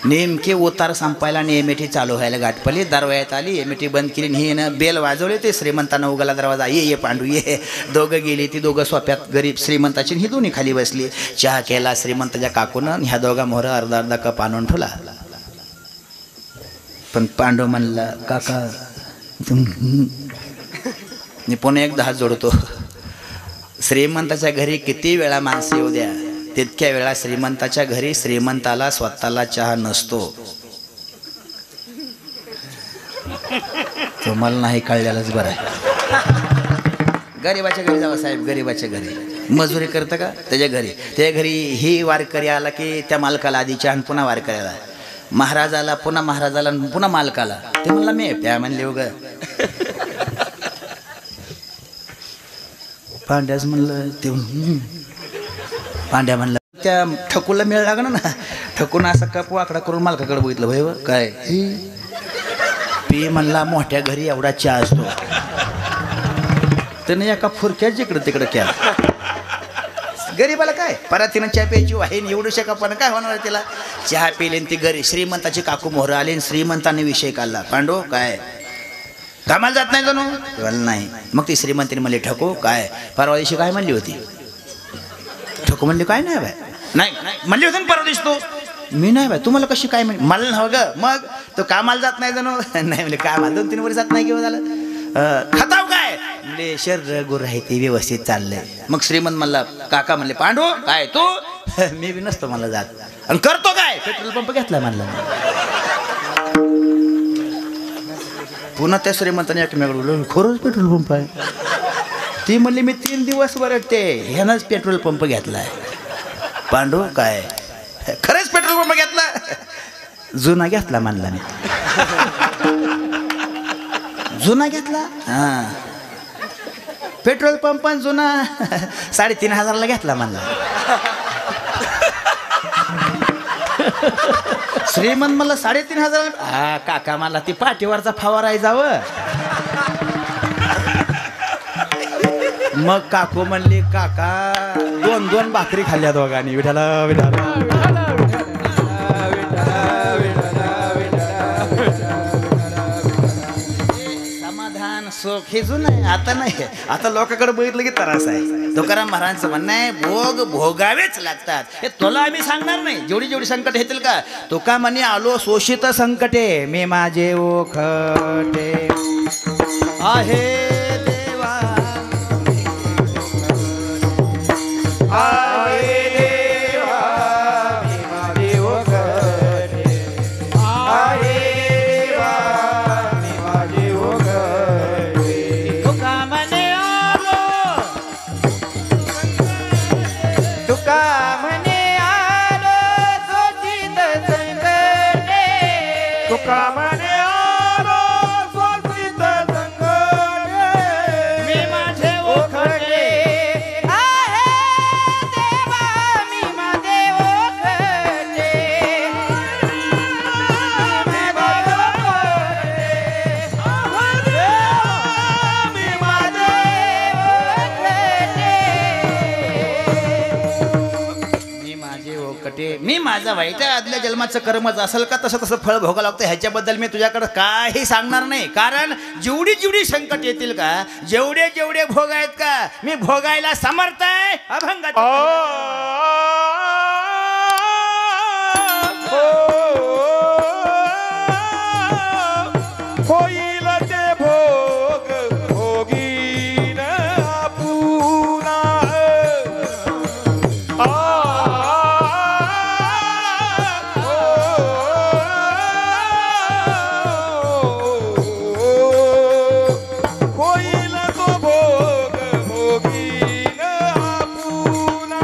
नेमके उतार संपायला आणि एमेटी चालू व्हायला गाठ पडली. दरवाजात आली, एमेटी बंद केली. हिनं बेल वाजवले. ते श्रीमंतानं उगाला दरवाजा. ये पांडू ये. दोघं गेली. ती दोघं सोप्यात गरीब श्रीमंताची ही दोन्ही खाली बसली. चहा केला श्रीमंताच्या काकूनं. ह्या दोघा मोहर अर्धा कप आणून ठेवला. पण पांडू म्हणला काका मी पुन्हा एकदा हात जोडतो. श्रीमंताच्या घरी किती वेळा माणसं येऊ द्या, तितक्या वेळा श्रीमंताच्या घरी श्रीमंताला स्वतःला चहा नसतो. तुम्हाला नाही कळलेलंच बरं आहे. गरीबाच्या घरी जावं साहेब, गरीबाच्या घरी मजुरी करतं का त्याच्या घरी ही वारकरी आला की त्या मालकाला आधी चहा पुन्हा वारकऱ्याला, महाराजाला पुन्हा महाराजाला पुन्हा मालकाला. ते म्हणला मी प्या म्हणले उग पांड्याच म्हणलं ते पांड्या म्हणलं त्या ठकूला मेळ लागणार ना. ठकून असा कप वाकडा करून मालकाकडे बघितलं भाई काय पी म्हणला मोठ्या घरी एवढा चहा असतो. त्याने एका फुरक्यात जिकडं तिकडं केला. गरीबाला काय परातीनं चहा प्यायची वाहीन एवढू शका पण काय होणार तिला. चहा पिले ती घरी श्रीमंताची काकू मोहर आली आणि श्रीमंताने विषय काढला. पांडू काय कामाला जात नाही जणू नाही. मग ती श्रीमंतीने म्हणली ठकू काय परवा दिवशी काय म्हणली होती. ठकू म्हणली काय नाही बाय नाही म्हणली होती ना परवा दिवशी. तू मी नाही बाय तुम्हाला कशी काय म्हणली मला नव्ह ग. मग तो कामाला जात नाही जणू नाही म्हणजे कामाला 2-3 वर्ष जात नाही किंवा झालं. खताव काय म्हणजे शरीर गुर आहे ते व्यवस्थित चाललंय. मग श्रीमंत म्हणला काका म्हणले पांडू काय तू मी बी नसतो मला जात आणि करतो काय पेट्रोल पंप घेतला म्हणला. पुन्हा त्या श्रीमंताने एकमेकडे खरंच पेट्रोल पंप आहे. ती म्हणली मी 3 दिवस वरटते ह्यानंच पेट्रोल पंप घेतलाय. पांडू काय खरंच पेट्रोल पंप घेतला. जुना घेतला म्हणला मी. जुना घेतला हां पेट्रोल पंप जुना 3,500ला घेतला म्हणला. श्रीमंत मला 3,500. हा काका मला ती पाठीवरचा फवारा आहे जावं. मग काकू म्हणली काका 2-2 भाकरी खाल्ल्या दोघांनी. विठाला विठाला समाधान सुख हे जुनं आहे आता नाही. आता लोकांकडे बघितलं की त्रास आहे. तुकाराम महाराजांचं म्हणणं आहे भोग भोगावेच लागतात. हे तुला आम्ही सांगणार नाही. जेवढी जेवढी संकट येतील का तुका म्हणे आलो शोषित संकटे मी माझे ओखटे आहे देवा आहे देवा मी माझे ओखटे आहे देवा मी माझे ओखटे. तुका म्हणे आलो तुका म्हणे आलो शोषित संकटे. तुका म्हणे आलो शोषित संकटे मी माझे ओखटे आहे देवा मी माझे ओखटे. मी माझे ओखटे मी माझे मी माझे ओकटे मी माझा वाईट आदल्या जन्माचं कर्मच असेल का तसं तसं फळ भोगा लागतं. ह्याच्याबद्दल मी तुझ्याकडे काही सांगणार नाही. कारण जेवढी जेवढी संकट येतील का जेवढे जेवढे भोग आहेत का मी भोगायला समर्थ आहे. अभंगात होईल ते भोग भोगीन आपुना. होईल तो भोग भोगीन आपुना.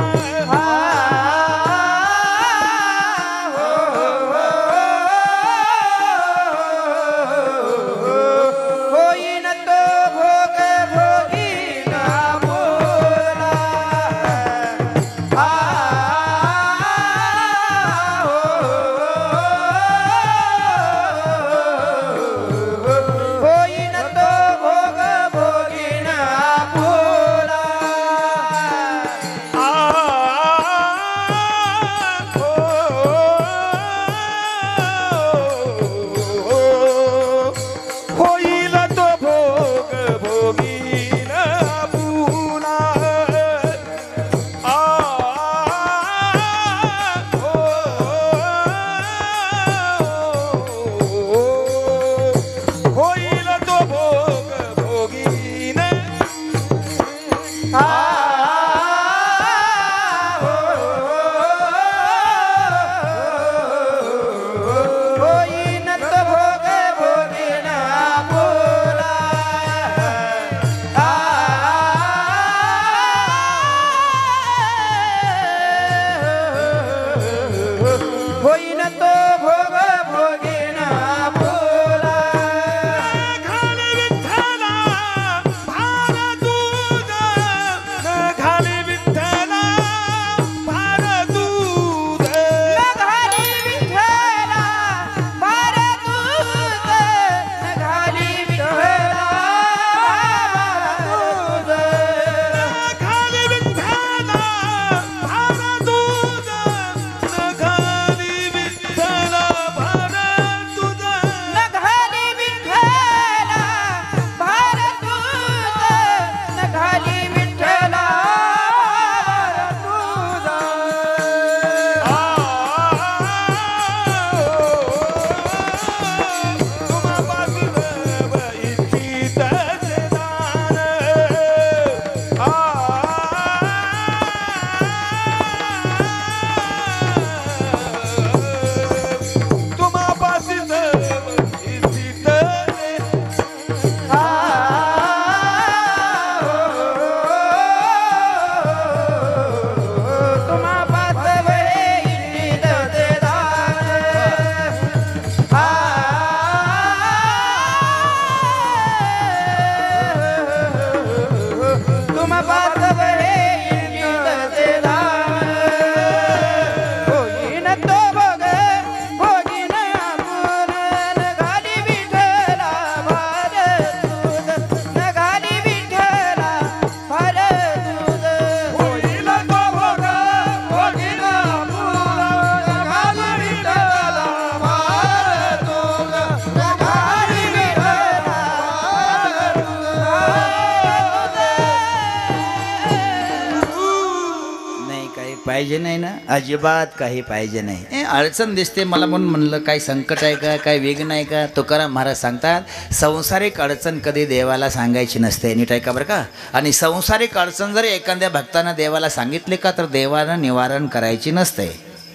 पाहिजे नाही ना, अजिबात काही पाहिजे नाही. अडचण दिसते मला म्हणून म्हणलं काय संकट आहे का, काय विघ्न आहे का. तुकाराम महाराज सांगतात संसारिक अडचण कधी देवाला सांगायची नसते. नीट ऐका बरं का. आणि संसारिक अडचण जर एखाद्या भक्तानं देवाला सांगितले का तर देवानं निवारण करायची नसते.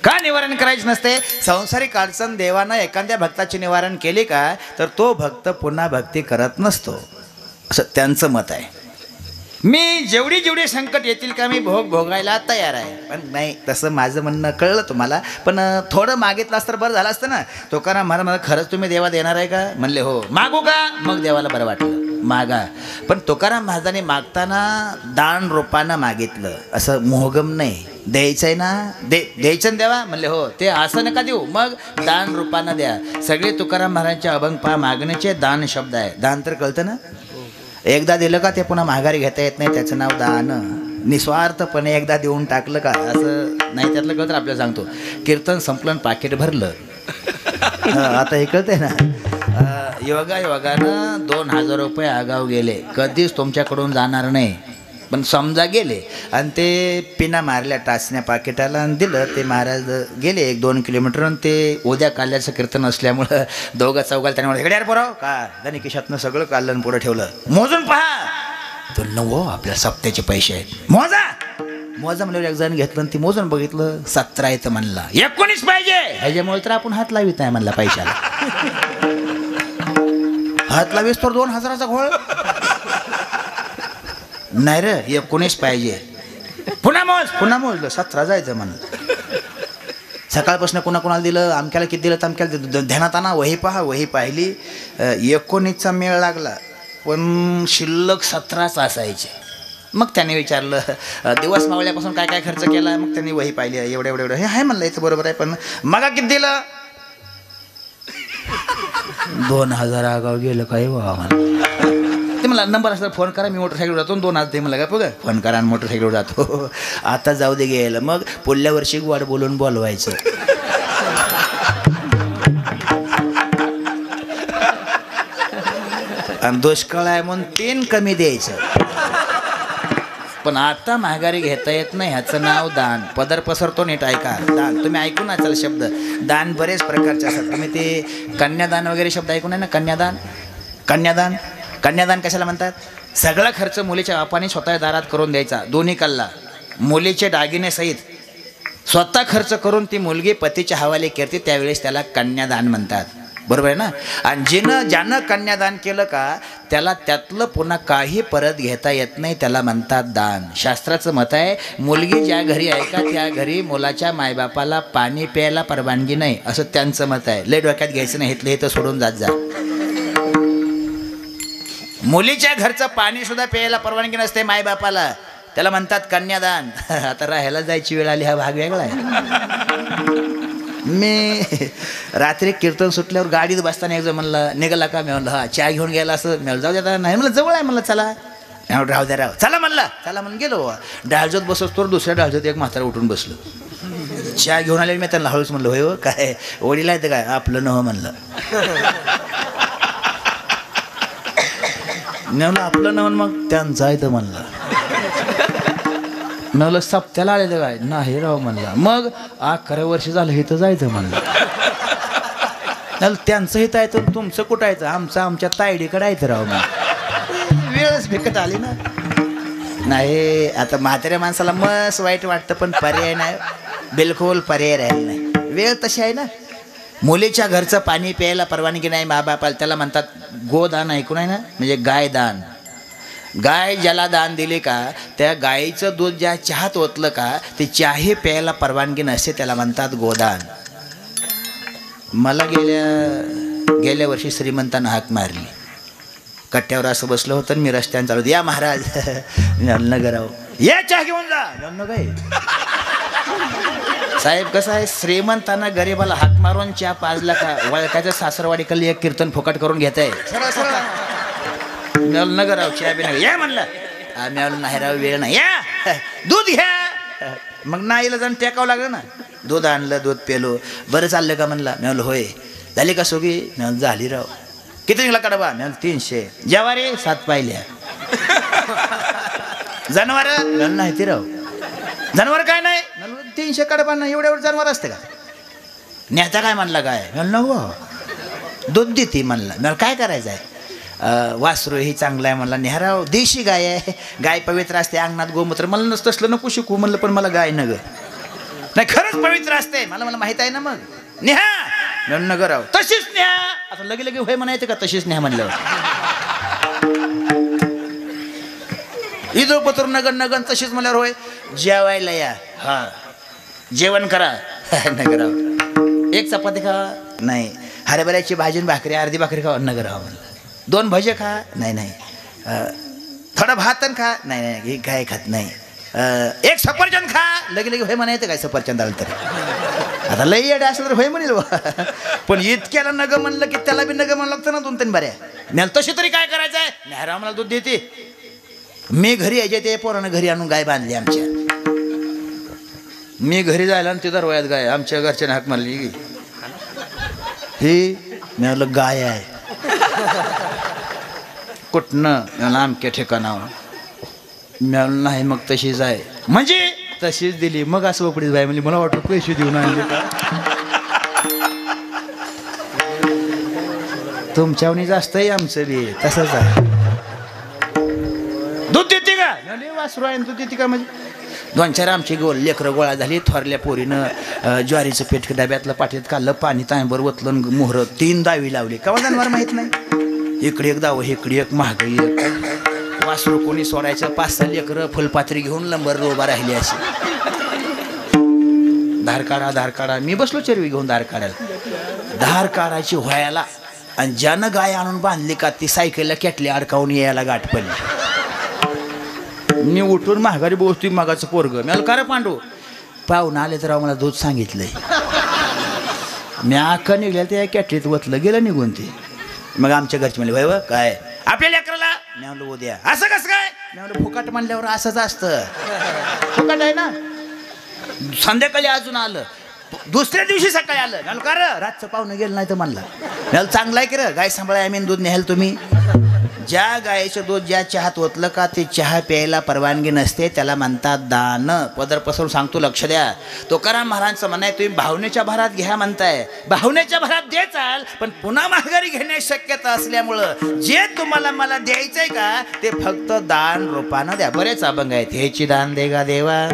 का निवारण करायची नसते? संसारिक अडचण देवानं एखाद्या भक्ताचे निवारण केले का तर तो भक्त पुन्हा भक्ती करत नसतो, असं त्यांचं मत आहे. मी जेवढी संकट येतील का मी भोगायला तयार आहे. पण नाही, तसं माझं म्हणणं कळलं तुम्हाला. पण थोडं मागितलं तर बरं झालं असतं ना. तुकाराम महाराज मला खरंच तुम्ही देवा देणार आहे का म्हणले हो. मागू का? मग देवाला बरं वाटलं मागा. पण तुकाराम महाराजांनी मागताना दान रूपानं मागितलं, असं मोहगम नाही. द्यायचं आहे ना, द्यायचं ना देवा म्हणले हो. ते असं नका देऊ, मग दान रूपानं द्या. सगळे तुकाराम महाराजांच्या अभंग पहा मागण्याचे दान शब्द आहे. दान तर कळतं ना. एकदा दिलं का ते पुन्हा माघारी घेता येत नाही, त्याचं नाव दान. निस्वार्थपणे एकदा देऊन टाकलं का असं नाही. त्यातलं कळतं आपल्याला सांगतो. कीर्तन संपलं पाकिट भरलं. आता हे कळतंय ना. योगानं 2000 रुपये आगाव गेले, कधीच तुमच्याकडून जाणार नाही. पण समजा गेले आणि ते पिना मारल्या टाचण्या पाकिटाला आणि दिलं. ते महाराज गेले 1-2 किलोमीटर आणि ते उद्या काल्याचं कीर्तन असल्यामुळं दोघा चौघाला त्याने हेड्यार पोराव का त्यांनी खिशातनं सगळं काढलं आणि पुढं ठेवलं. मोजून पहा. तो नवो आपल्या सप्त्याचे पैसे आहेत. मोजा म्हणजे एक जण घेतलं आणि ती मोजून बघितलं 17 येतं म्हणला. 19 पाहिजे. ह्याच्यामुळे तर आपण हात लावित नाही म्हणला पैशाला. हात लावीस तर 2000चा घोळ नाही रे. 19 पाहिजे. पुन्हा मोजलं 17 जायचं म्हणलं. सकाळपासून कोणाला दिलं, अमक्याला किती दिलं, तमक्याला ध्यानात आणा. वही पाहिली. 19चा मेळ लागला पण शिल्लक 17च असायचे. मग त्याने विचारलं दिवस मावळ्यापासून काय काय खर्च केला. मग त्यांनी वही पाहिली. एवढं हे आहे म्हणलं. याचं बरोबर आहे पण मग किती दिलं. 2000 आगाव गेलं काय बाबा. ते मला नंबर असला फोन करा, मी मोटरसायकलवर जातो. 2000 ते मला काय बघा फोन करा आणि मोटरसायकलवर जातो. आता जाऊ दे गेलं. मग पुढल्या वर्षी वाट बोलून बोलवायचं. आणि दुष्काळ आहे म्हणून 3 कमी द्यायचं. पण आता माघारी घेता येत नाही. ह्याचं नाव दान. पदर पसरतो. नीट ऐका. दान तुम्ही ऐकून असाल शब्द. दान बरेच प्रकारचे असतात. तुम्ही ते कन्यादान वगैरे शब्द ऐकून आहे ना. कन्यादान कशाला म्हणतात? सगळा खर्च मुलीच्या बापाने स्वतः दारात करून द्यायचा. दोन्ही कल्ला मुलीचे दागिने सहित स्वतः खर्च करून ती मुलगी पतीच्या हवाले करते, त्यावेळेस त्याला कन्यादान म्हणतात. बरोबर आहे ना. आणि ज्यानं कन्यादान केलं का त्याला त्यातलं पुन्हा काही परत घेता येत नाही, त्याला म्हणतात दान. शास्त्राचं मत आहे मुलगी ज्या घरी आहे का त्या घरी मुलाच्या मायबापाला पाणी प्यायला परवानगी नाही, असं त्यांचं मत आहे. लय डोक्यात घ्यायचं नाही. हे तर सोडून जात जा. मुलीच्या घरचं पाणी सुद्धा प्यायला परवानगी नसते मायबापाला, त्याला म्हणतात कन्यादान. आता राहायला जायची वेळ आली, हा भाग वेगळा आहे. मी रात्री कीर्तन सुटल्यावर गाडीत बसताना एकजण म्हणलं निघाला का. मी म्हणलं हा चहा घेऊन गेला असं. मी जाऊ द्या नाही म्हणलं जवळ आहे म्हणलं चला. राहू द्या चला म्हणून गेलो. डाळजोत बसतो तर दुसऱ्या डाळजोत एक म्हातारा उठून बसलो. चहा घेऊन आले. मी त्यांना हळूच म्हणलं होय हो काय वडील आहे ते काय आपलं न हो म्हणलं. म्हणलं आपलं न मग त्यांचं आहे तर म्हणलं. म्हणलं सप्त्याला आलेलं काय नाही राव म्हणलं. मग 11 वर्ष झालं हे तर जायचं म्हणलं. त्यांचं हित आहे तर तुमचं कुठं आहे? आमचं आमच्या तायडीकडे आहे राव. मग वेळच फिकट आली ना. नाही आता म्हाताऱ्या माणसाला मस्त वाईट वाटतं पण पर्याय नाही, बिलकुल पर्याय राहील नाही. वेळ तशी आहे ना. मुलीच्या घरचं पाणी प्यायला परवानगी नाही बापाला, त्याला म्हणतात गोदान. ऐकून आहे ना, म्हणजे गाय दान. गाय ज्याला दान दिले का त्या गायीचं दूध ज्या चहात ओतलं का ते चहाही प्यायला परवानगी नसते, त्याला म्हणतात गोदान. मला गेल्या वर्षी श्रीमंतानं हाक मारली. कट्ट्यावर असं बसलं होतं मी रस्त्याने चालू या महाराज नगराव या चहा घेऊन जा. काय साहेब कसं आहे श्रीमंतांना गरीबाला हाक मारून चहा पाजला का वळखाच्या सासरवाडीकडली एक कीर्तन फुकट करून घेत आहे. नगराव चहा बी नाही या म्हणलं. आम्ही नाही राव वेळ नाही या दूध घ्या. मग नाहीला जाऊन टेकावं लागलं ना. दूध आणलं, दूध पेलो. बरं चाललं का म्हणला. मी म्हणलं होय. झाली का सोगी? मी झाली राव. किती निघला कडबा? मी 300. ज्वारी 7 पाहिल्या. जनावर नाही ती राव. जनावर काय नाही 300 कडपानं एवढ्यावर जनावर असते का? न्याचा काय म्हणला काय म्हणलं नको दूध देते म्हणला. मला काय करायचं आहे? वासरू ही चांगलं आहे म्हणला. नेहराव देशी गाय आहे, गाय पवित्र असते, अंगणात गोमूत्र. मला नसतं तसलं नको शिकू म्हणलं, पण मला गाय नग नाही खरंच पवित्र असते मला माहित आहे ना. मग नेहा म्हणून नगर राव तशीच नेहा. आता लगे लगे होय म्हणायचं का तशीच नेहा म्हणल्यावर? इदो पत्र नगर नगन तशीच म्हणल्यावर होय. जेवायला या, हा जेवण करा नगराव. एक चपाती खा नाही, हरभऱ्याची भाजी भाकरी अर्धी भाकरी खा नगराव म्हणलं. 2 भजे खा नाही नाही, थोडा भातन खा नाही नाही, हे काय खात नाही. 1 सफरचंद खा लगे लगे होय म्हणायचं काय सफरचंद आलं तर? आता लई येडे असलं तर होय म्हणेल पण इतक्याला नग म्हणलं की त्याला बी नग म्हणलं लागतं ना 2-3 बऱ्या. नाही तशी तरी काय करायचं आहे? नेहरा मला दूध देते. मी घरी यायचे ते पोरानं घरी आणून गाय बांधली आमच्या. मी घरी जायला आणि तिथं रोयात गाय. आमच्या घरच्याने हाक मारली ही मी म्हणलं गाय आहे कुठनं? मला आमक्या ठिकाणावर. मिळालं नाही मग तशीच आहे म्हणजे तशीच दिली. मग असं वपडीच बाय म्हणजे मला वाटतं पैसे देऊन आणले का तुमच्यावनी जास्त आहे आमचं बी तसंच आहे. दूध देते का? वासरू आहे दूध देते का? म्हणजे 2-4 आमची लेकरं गोळा झाली. थोरल्या पोरीनं ज्वारीचं पेट डब्यातलं पाठीत काढलं, पाणी तांबर ओतलं, मोहर 3 दावी लावली. केव्हा जनावर माहीत नाही. इकडे एक दाव इकडे एक महागाई एक. वासरू कोणी सोडायचं 5-6 लेकरं फुलपात्री घेऊन लंबर उभा राहिली अशी. धार काढा. मी बसलो चरवी घेऊन धार काढायला. धार काढायची व्हायला आणि ज्यानं गाय आणून बांधली का ती सायकलला केटली अडकावून यायला गाठ पडली. मी उठून महागारी बोसती मागाचं पोरग. मी का रे पांडू? पाहुणं आले तर मला दूध सांगितलंय. मी आखा निघल्या त्या कॅटरीत वतलं गेलं निघून ते. मग आमच्या घरचे म्हणले भाई काय आपल्या लेकराला? मी म्हणलं उद्या. असं कसं काय? मी म्हणलं फुकाट म्हणल्यावर असंच असतं. फुकाट आहे ना. संध्याकाळी अजून आलं, दुसऱ्या दिवशी सकाळी आलं. म्हणलं का रे रातचं पाहुणं गेलं नाही तर म्हणला. म्हणलं चांगलं आहे की रे गाय सांभाळा आम्ही दूध न्याल तुम्ही. ज्या गायचं दूध ज्या चहात ओतलं का ते चहा प्यायला परवानगी नसते, त्याला म्हणतात दान. पदर पसरून सांगतो लक्ष द्या. तुकाराम महाराजांचं म्हणणं आहे तुम्ही भावनेच्या भरात घ्या म्हणताय, भावनेच्या भरात द्याचाल पण पुन्हा माघारी घेण्याची शक्यता असल्यामुळं जे तुम्हाला मला द्यायचंय का ते फक्त दान रूपानं द्या. बरेच अभंग आहेत. ह्याची दान देगा देवा,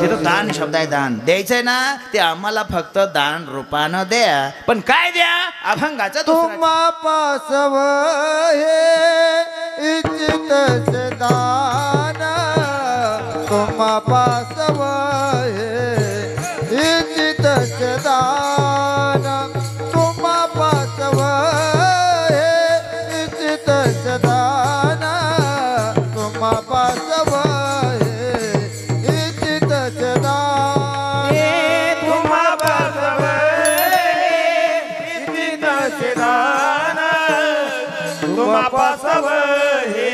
तिथं दान शब्द आहे. दान द्यायचंय ना ते आम्हाला फक्त दान रूपानं द्या. पण काय द्या? अभंगाचं तुम्हा पासव हे इच्छित दान, तुम्हा पासव हे इच्छित दान, तुम्हा पासव हे इच्छित दान, तुम्हा पासव पासव हे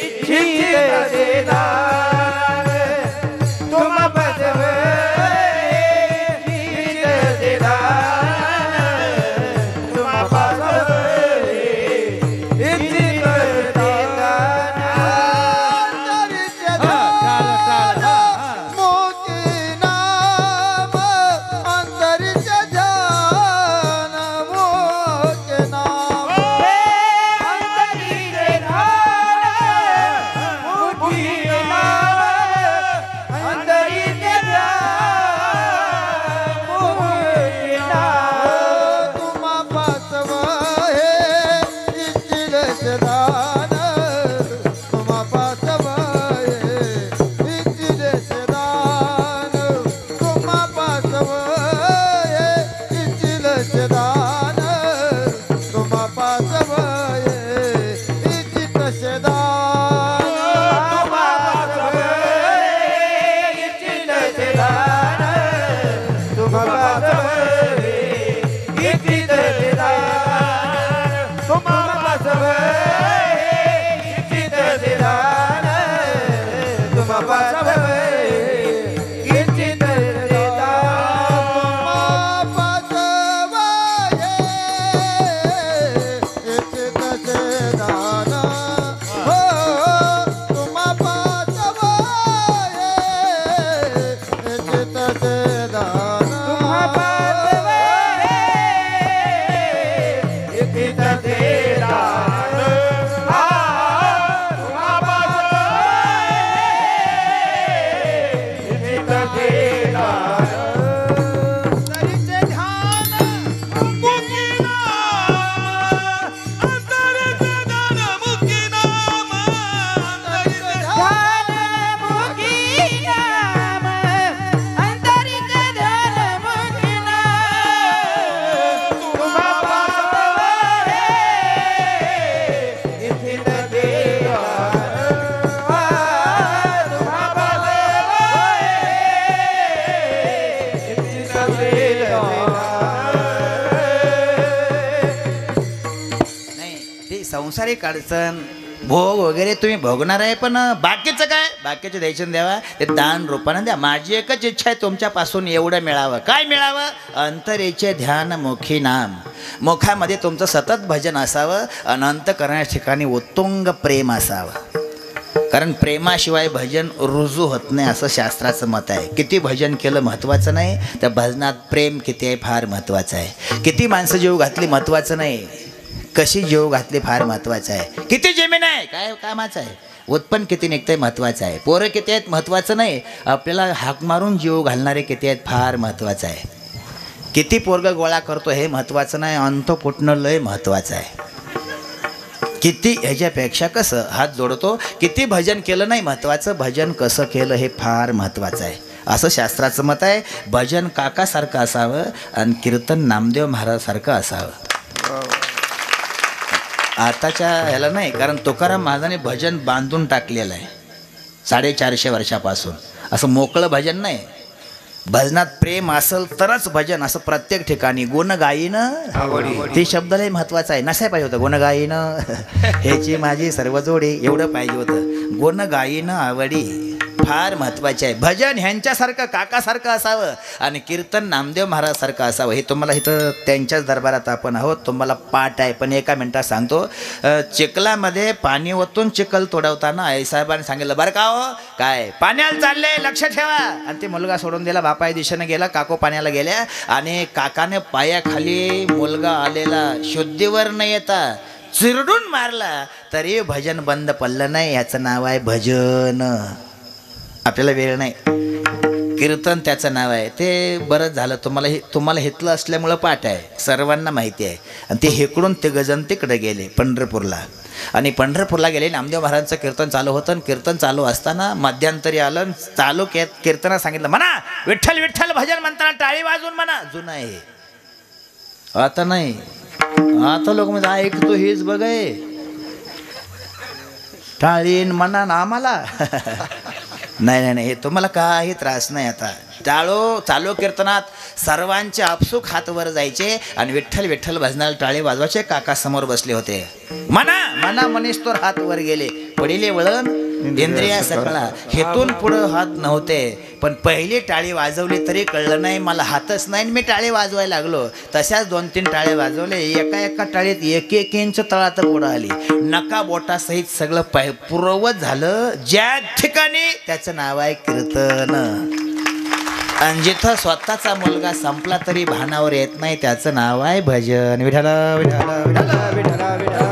इच्छित दान, तुम्हा पासव हे इच्छित दान, तुम्हा पासव हे इच्छित दान. मोठी सांसारिक अडचण भोग वगैरे तुम्ही भोगणार आहे, पण बाकीचं काय, बाकीचं द्यायचं द्यावा, ते दान रूपानं द्या. माझी एकच इच्छा आहे तुमच्यापासून एवढं मिळावं. काय मिळावं? अंतरेचे ध्यान मुखी नाम. मुखामध्ये तुमचं सतत भजन असावं, अनंत करण्याच्या ठिकाणी उत्तुंग प्रेम असावं. कारण प्रेमाशिवाय भजन रुजू होत नाही असं शास्त्राचं मत आहे. किती भजन केलं महत्त्वाचं नाही, त्या भजनात प्रेम किती आहे फार महत्त्वाचं आहे. किती माणसं जीव घातली महत्त्वाचं नाही, कशी जीव घातली फार महत्त्वाचं आहे. किती जमीन आहे काय कामाचं आहे, उत्पन्न किती निघतंय महत्त्वाचं आहे. पोरं किती आहेत महत्त्वाचं नाही, आपल्याला हाक मारून जीव घालणारे किती आहेत फार महत्त्वाचं आहे. किती पोरगं गोळा करतो हे महत्त्वाचं नाही, अंत फुटणं लय महत्त्वाचं आहे. किती ह्याच्यापेक्षा कसं हात जोडतो, किती भजन केलं नाही महत्त्वाचं, भजन कसं केलं हे फार महत्त्वाचं आहे असं शास्त्राचं मत आहे. भजन काकासारखं असावं आणि कीर्तन नामदेव महाराजासारखं असावं. आताच्या ह्याला नाही, कारण तुकाराम महाराजांनी भजन बांधून टाकलेलं आहे 450 वर्षापासून. असं मोकळं भजन नाही, भजनात प्रेम असेल तरच भजन. असं प्रत्येक ठिकाणी गुणगायीनं ते शब्द लय महत्त्वाचा आहे. नसाय पाहिजे होतं गुणगायीनं ह्याची माझी सर्व जोडी, एवढं पाहिजे होतं. गुणगायीनं आवडी फार महत्त्वाचे आहे. भजन ह्यांच्यासारखं काकासारखं असावं आणि कीर्तन नामदेव महाराजसारखं असावं. हे तुम्हाला इथं त्यांच्याच दरबारात आपण आहोत, तुम्हाला पाठ आहे. पण एका मिनटात सांगतो. चिखलामध्ये पाणी ओतून चिखल तोडवताना आईसाहेबांनी सांगितलं बरं का हो, काय पाण्याला चालले लक्ष ठेवा. आणि ते मुलगा सोडून दिला, बापाई दिशेनं गेला, काको पाण्याला गेल्या आणि काकाने पायाखाली मुलगा आलेला शुद्धीवर न येता चिरडून मारला, तरी भजन बंद पडलं नाही. याचं नाव आहे भजन. आपल्याला वेळ नाही, कीर्तन त्याचं नाव आहे. ते बरंच झालं तुम्हाला हेतलं असल्यामुळं पाठ आहे, सर्वांना माहिती आहे. आणि ते हेकडून ते गजन तिकडे गेले पंढरपूरला. आणि पंढरपूरला गेले, नामदेव महाराजांचं कीर्तन चालू होतं. कीर्तन चालू असताना मध्यंतरी आलं, चालू कीर्तनात सांगितलं म्हणा विठ्ठल विठ्ठल भजन म्हणताना टाळी वाजवून म्हणा. जुनं आहे, आता नाही. आता लोक म्हणजे ऐकतो हेच बघ आहे, टाळीन म्हणा ना आम्हाला. नाही, हे तुम्हाला काही त्रास नाही. आता चालू कीर्तनात सर्वांचे आपसूक हात वर जायचे आणि विठ्ठल विठ्ठल भजनाला टाळे वाजवायचे. काका समोर बसले होते. म्हणा मनीस्तोर हात वर गेले, पडिले वळण इंद्रिया सकळा. हेतून पुढं हात नव्हते, पण पहिली टाळी वाजवली तरी कळलं नाही मला हातच नाही, मी टाळे वाजवायला लागलो. तशाच 2-3 टाळे वाजवले. एका टाळीत 1-1 इंच तळात पुढं आली. नका बोटासहित सगळं पूर्ववत झालं. ज्या ठिकाणी त्याचं नाव आहे कीर्तन. आणि जिथं स्वतःचा मुलगा संपला तरी भानावर येत नाही, त्याचं नाव आहे भजन. विठ्ठला विठ्ठला विठ्ठला विठ्ठला विठ्ठला.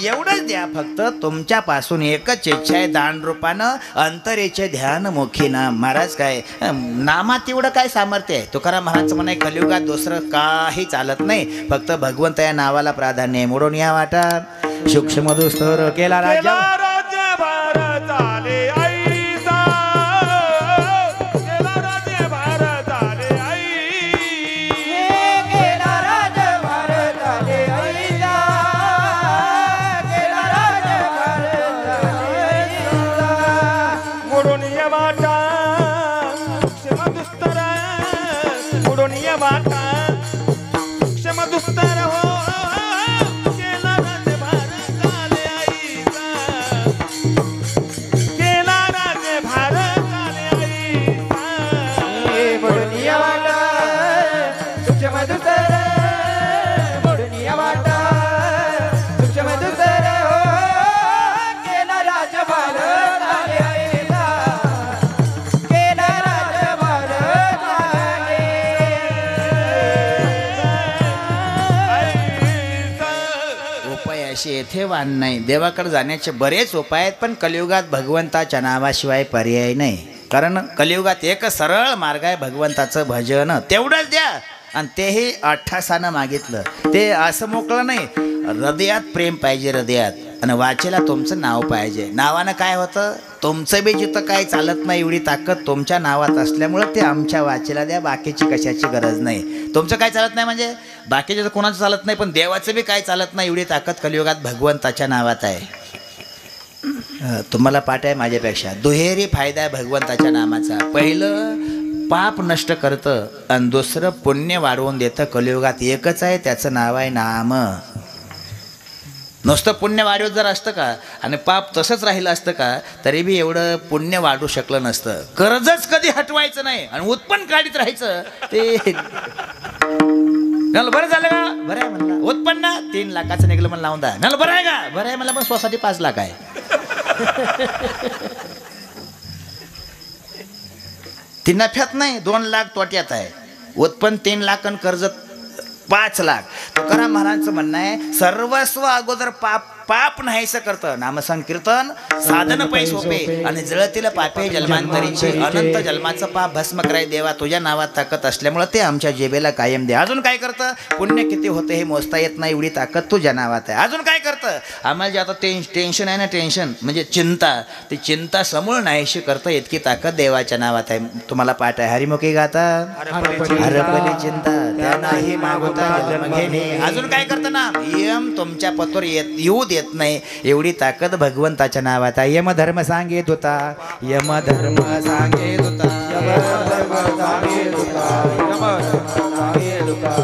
एवढंच द्या फक्त. तुमच्यापासून एकच इच्छा आहे, दान रूपानं अंतरेचे ध्यान मुखी नाम. महाराज काय नामात एवढं काय सामर्थ्य आहे. तुकाराम महाराजचं म्हणे कलियुगात दुसरं काही चालत नाही, फक्त भगवंत या नावाला प्राधान्य. मोडून या वाटा सूक्ष्म दुस्तर केला राजा येथे वाण नाही. देवाकडे जाण्याचे बरेच उपाय आहेत, पण कलियुगात भगवंताच्या नावाशिवाय पर्याय नाही. कारण कलियुगात एक सरळ मार्ग आहे, भगवंताचं भजन. तेवढंच द्या. आणि तेही 88 मागितलं. ते असं मोकळं नाही, हृदयात प्रेम पाहिजे, हृदयात. आणि वाचेला तुमचं नाव पाहिजे. नावानं काय होतं, तुमचं बी जिथं काही चालत नाही एवढी ताकद तुमच्या नावात असल्यामुळं ते आमच्या वाचेला द्या. बाकीची कशाची गरज नाही. तुमचं काय चालत नाही म्हणजे बाकीचं तर कोणाचं चालत नाही, पण देवाचं बी काय चालत नाही एवढी ताकद कलियुगात भगवंताच्या नावात आहे. तुम्हाला पाठ आहे माझ्यापेक्षा. दुहेरी फायदा आहे भगवंताच्या नामाचा. पहिलं पाप नष्ट करतं आणि दुसरं पुण्य वाढवून देतं. कलियुगात एकच आहे, त्याचं नाव आहे नाम. नुसतं पुण्य वाढवत जर असतं का आणि पाप तसंच राहिलं असतं का तरी बी एवढं पुण्य वाढू शकलं नसतं. कर्जच कधी हटवायचं नाही आणि उत्पन्न काढीत राहायचं. ते बरं झालं का? बरं आहे म्हणला. उत्पन्न 3 लाखाचं निघलं मला लावून द्या. बरं आहे का? बरं आहे मला, पण स्वसाठी 5 लाख आहे. ती नफ्यात नाही, 2 लाख तोट्यात आहे. उत्पन्न 3 लाख आणि कर्ज 5 लाख. तुकाराम महाराजांचं म्हणणं आहे सर्वस्व अगोदर पाप नाहीसं करतं. नामसंकीर्तन साधन पै सोपे आणि जळतील पापे जन्मांतरीचे. अनंत जन्माचं पाप भस्म कराय देवा तुझ्या नावात ताकद असल्यामुळं ते आमच्या जेबेला कायम दे. अजून काय करतं? पुण्य किती होते हे मोजता येत नाही एवढी ताकद तुझ्या नावात आहे. अजून काय करतं? आम्हाला जे आता टेन्शन आहे ना, टेन्शन म्हणजे चिंता, ती चिंता समूळ नाहीशी करतं इतकी ताकद देवाच्या नावात आहे. तुम्हाला पाठ आहे हरिमुखी गाता हरपली चिंता त्या नाही मागवता जन्म घेणे. अजून काय करतं ना? यम तुमच्या पतोर येऊ देत नाही एवढी ताकद भगवंताच्या नावात आहे. यमधर्म सांगेत होता, यमधर्म सांगेत होता, यमधर्म सांगेत होता, यमधर्म सांगेत होता.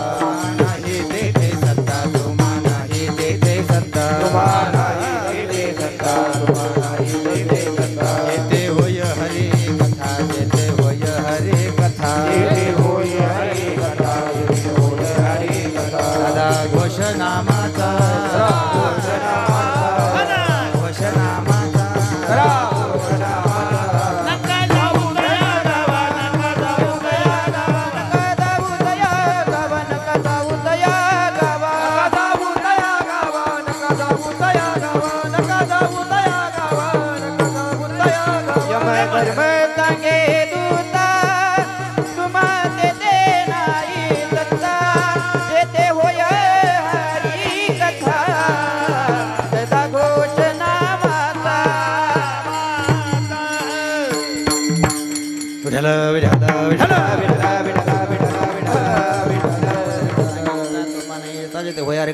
नाही देते सत्ता तुम्हा, नाही देते सत्ता तुम्हा, नाही देते सत्ता तुम्हा, नाही देते सत्ता. येते होय हरी कथा, येते होय हरी कथा, येते होय हरी कथा, येते होय हरी कथा. सदा घोषनामाचा